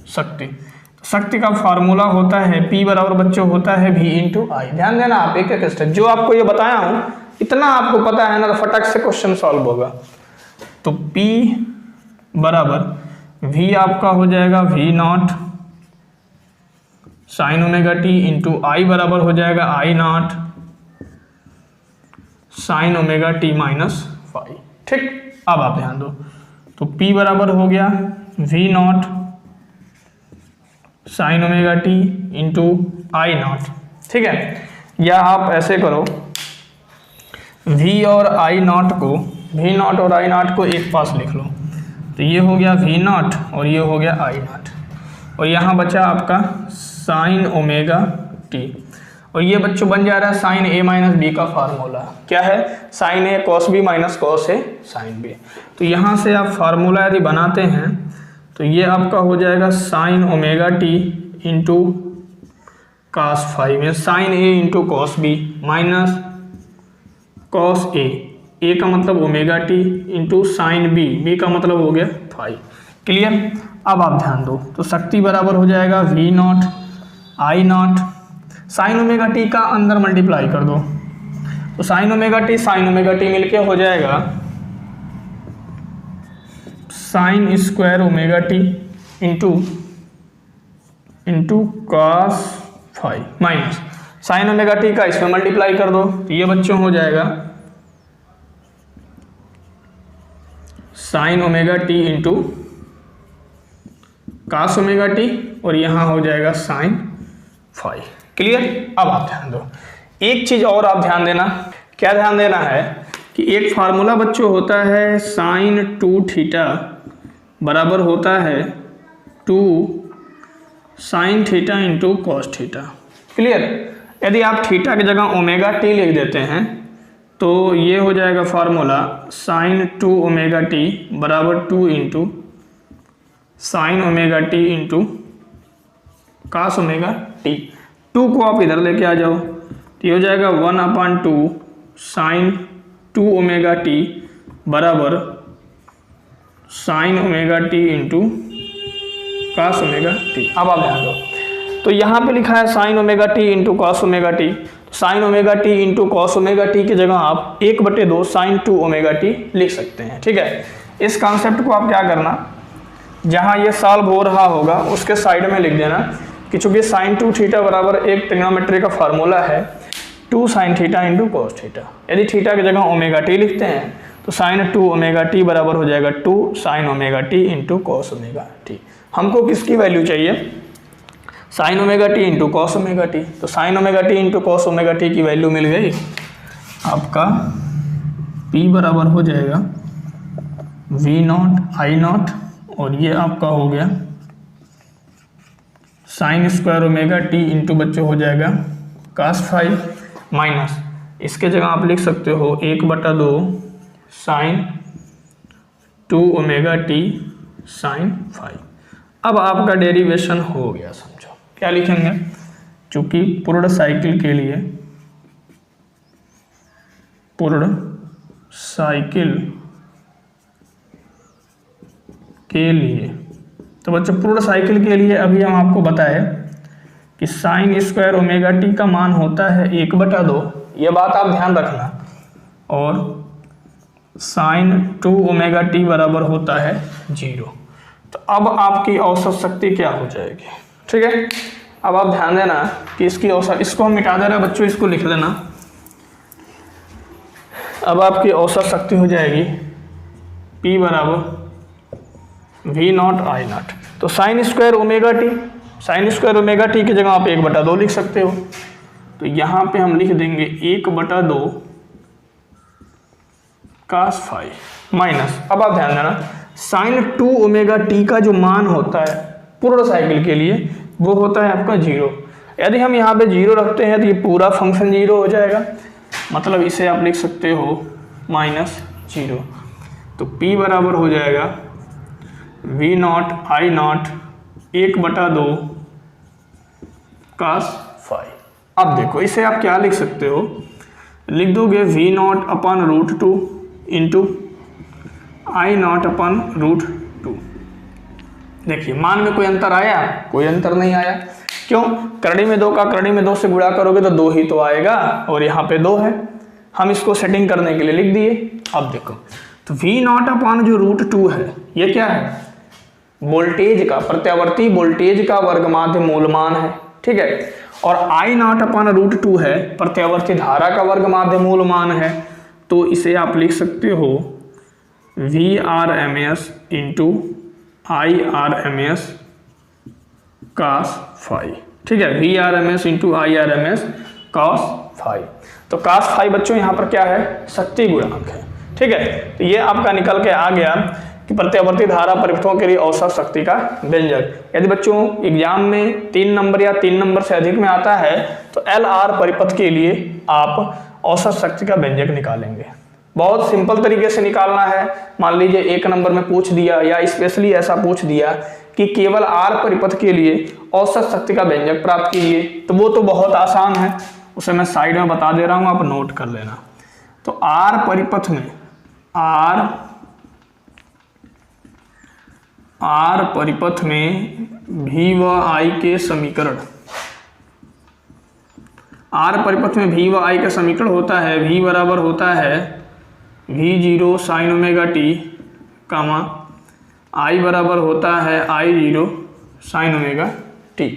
शक्ति, शक्ति का फार्मूला होता है P बराबर बच्चों होता है V इंटू आई। ध्यान देना आप एक एक स्टेप जो आपको ये बताया हूं इतना आपको पता है ना तो फटाक से क्वेश्चन सॉल्व होगा। तो P बराबर V आपका हो जाएगा V0 sine omega T into i बराबर हो जाएगा I0 sign omega T minus 5, ठीक। अब आप ध्यान दो, तो P बराबर हो गया V0 sine omega T into I0, ठीक है। या आप ऐसे करो V और I0 को एक पास लिख लो, तो ये हो गया V0 और ये हो गया I0 और यहाँ बचा आपका साइन ओमेगा टी और ये बच्चों बन जा रहा है साइन a माइनस बी का फार्मूला। क्या है, sine a cos B minus cos a sine B. तो यहाँ से आप फार्मूला यदि बनाते हैं तो ये आपका हो जाएगा sine omega T into cos 5 में sine a into cos B minus cos a का मतलब omega T into sine B का मतलब हो गया 5। क्लियर। अब आप ध्यान दो, तो शक्ति बराबर हो जाएगा V0 I0 sign omega T का अंदर मल्टीप्लाई कर दो, तो साइन ओमेगा टी मिलके हो जाएगा sign square omega T into cos 5 minus sign omega T का इसमें मल्टीप्लाई कर दो, तो ये बच्चों हो जाएगा sine omega T into cos omega T और यहाँ हो जाएगा साइन 5। क्लियर। अब आप ध्यान दो, एक चीज और आप ध्यान देना। क्या ध्यान देना है कि एक फार्मूला बच्चों होता है साइन 2 थीटा बराबर होता है 2 sine theta into cos theta. Clear. यदि आप थीटा की जगह ओमेगा टी लिख देते हैं तो ये हो जाएगा फार्मूला साइन 2 ओमेगा टी बराबर 2 into sine omega T into cos omega T. 2 को आप इधर लेके आ जाओ तो ये हो जाएगा 1/2 साइन 2 ओमेगा टी बराबर sign omega T into cos omega T. अब आप ध्यान दो, तो यहाँ पे लिखा है sign omega T into cos omega T. Sign omega T into cos omega T की जगह आप 1/2 साइन 2 ओमेगा टी लिख सकते हैं। ठीक है। इस कॉन्सेप्ट को आप क्या करना, जहाँ ये सॉल्व हो रहा होगा उसके साइड में लिख देना कि चूंकि साइन 2 थीटा बराबर एक ट्रिग्नोमेट्री का फार्मूला है 2 sine theta into cos theta. यदि थीटा की जगह ओमेगा टी लिखते हैं तो साइन 2 ओमेगा टी बराबर हो जाएगा 2 sine omega T into cos omega t. हमको किसकी वैल्यू चाहिए, sine omega T into cos omega t. तो sine omega T into cos omega T की वैल्यू मिल गई आपका, P बराबर हो जाएगा V0 I0 और ये आपका हो गया sign square omega T into बच्चों हो जाएगा cos 5 माइनस इसके जगह आप लिख सकते हो 1/2 साइन 2 ओमेगा टी साइन 5। अब आपका डेरिवेशन हो गया, समझो क्या लिखेंगे, चूंकि पूर्ण साइकिल के लिए तो बच्चों पूर्ण साइकिल के लिए अभी हम आपको बताए कि साइन स्क्वायर ओमेगा टी का मान होता है 1/2, ये बात आप ध्यान रखना, और साइन 2 ओमेगा टी बराबर होता है 0। तो अब आपकी औसत शक्ति क्या हो जाएगी? ठीक है, अब आप ध्यान देना कि इसकी औसत, इसको हम मिटा दे रहे हैं बच्चों, इसको लिख लेना। अब आपकी औसत शक्ति हो जाएगी P बराबर V0 I0। तो sign square omega T, sign square omega T की जगह आप 1/2 लिख सकते हो। तो यहाँ पे हम लिख देंगे 1/2 cos फाई माइनस, अब आप ध्यान देना साइन 2 ओमेगा टी का जो मान होता है पूर्ण साइकिल के लिए वो होता है आपका 0। यदि हम यहाँ पे 0 रखते हैं तो ये पूरा फंक्शन 0 हो जाएगा, मतलब इसे आप लिख सकते हो -0। तो P बराबर हो जाएगा V0 I0 1/2 cos फाई। अब देखो इसे आप क्या लिख सकते हो, लिख दोगे V0/√2 इंटू I0/√2। देखिए मान में कोई अंतर आया? कोई अंतर नहीं आया। क्यों? करड़ी में 2 का करड़ी में 2 से गुणा करोगे तो 2 ही तो आएगा, और यहाँ पे 2 है, हम इसको सेटिंग करने के लिए लिख दिए। अब देखो तो V0/√2 है, ये क्या है? वोल्टेज का, प्रत्यावर्ती वोल्टेज का वर्गमाध्य मूलमान है, ठीक है। और I0/√2 है प्रत्यावर्ती धारा का वर्गमाध्य मूलमान है। तो इसे आप लिख सकते हो VRMS into IRMS cos phi, ठीक है, VRMS into IRMS cos phi. तो cos फाई बच्चों यहाँ पर क्या है? शक्ति गुणांक है, ठीक है। तो ये आपका निकल के आ गया कि प्रत्यावर्ती धारा परिपथों के लिए औसत शक्ति का व्यंजक। यदि बच्चों एग्जाम में 3 नंबर या 3 नंबर से अधिक में आता है तो LR परिपथ के लिए आप औसत शक्ति का व्यंजक निकालेंगे। बहुत सिंपल तरीके से निकालना है। मान लीजिए 1 नंबर में पूछ दिया या स्पेशली ऐसा पूछ दिया कि केवल R परिपथ के लिए औसत शक्ति का व्यंजक प्राप्त कीजिए, तो वो तो बहुत आसान है, उसे मैं साइड में बता दे रहा हूँ, आप नोट कर लेना। तो R परिपथ में R परिपथ में V व I के समीकरण, R परिपथ में V व I का समीकरण होता है, V बराबर होता है V0 sine omega T comma I बराबर होता है I0 साइन ओमेगा टी,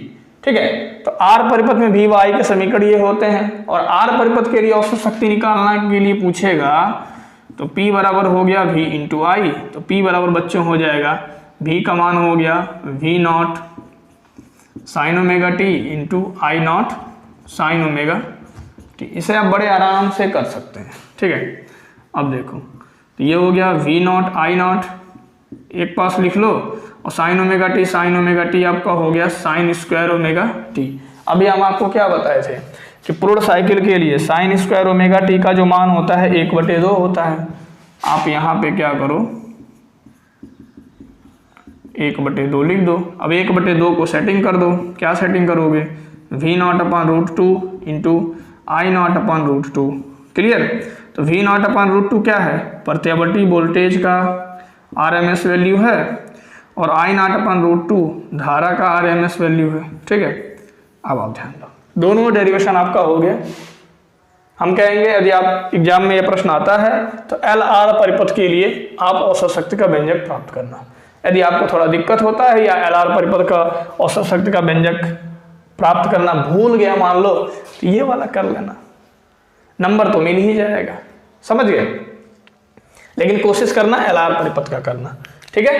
ठीक है। तो R परिपथ में V व I के समीकरण ये होते हैं, और R परिपथ के लिए औसत शक्ति निकालने के लिए पूछेगा तो P बराबर हो गया V इंटू I। तो P बराबर बच्चों हो जाएगा, V का मान हो गया V0 sine omega T into I0 sign omega T. इसे आप बड़े आराम से कर सकते हैं, ठीक है। अब देखो तो ये हो गया V0 I0, एक पास लिख लो, और साइन ओमेगा टी आपका हो गया साइन स्क्वायर ओमेगा टी। अभी हम आपको क्या बताए थे कि पूर्ण साइकिल के लिए साइन स्क्वायर ओमेगा टी का जो मान होता है 1/2 होता है। आप यहाँ पे क्या करो, 1/2 लिख दो। अब 1/2 को सेटिंग कर दो। क्या सेटिंग करोगे? V0/√2 into I0/√2। क्लियर? तो V0/√2 क्या है? प्रत्यावर्ती वोल्टेज का RMS वैल्यू है, और I0/√2 धारा का RMS वैल्यू है, ठीक है। अब आप ध्यान दो, दोनों डेरिवेशन आपका हो गया। हम कहेंगे यदि आप एग्जाम में यह प्रश्न आता है तो LR परिपथ के लिए आप औसत शक्ति का व्यंजक प्राप्त करना। यदि आपको थोड़ा दिक्कत होता है या LR परिपथ का औसत शक्ति का व्यंजक प्राप्त करना भूल गया मान लो, तो ये वाला कर लेना, नंबर तो मिल ही जाएगा, समझ गए। लेकिन कोशिश करना LR परिपथ का करना, ठीक है।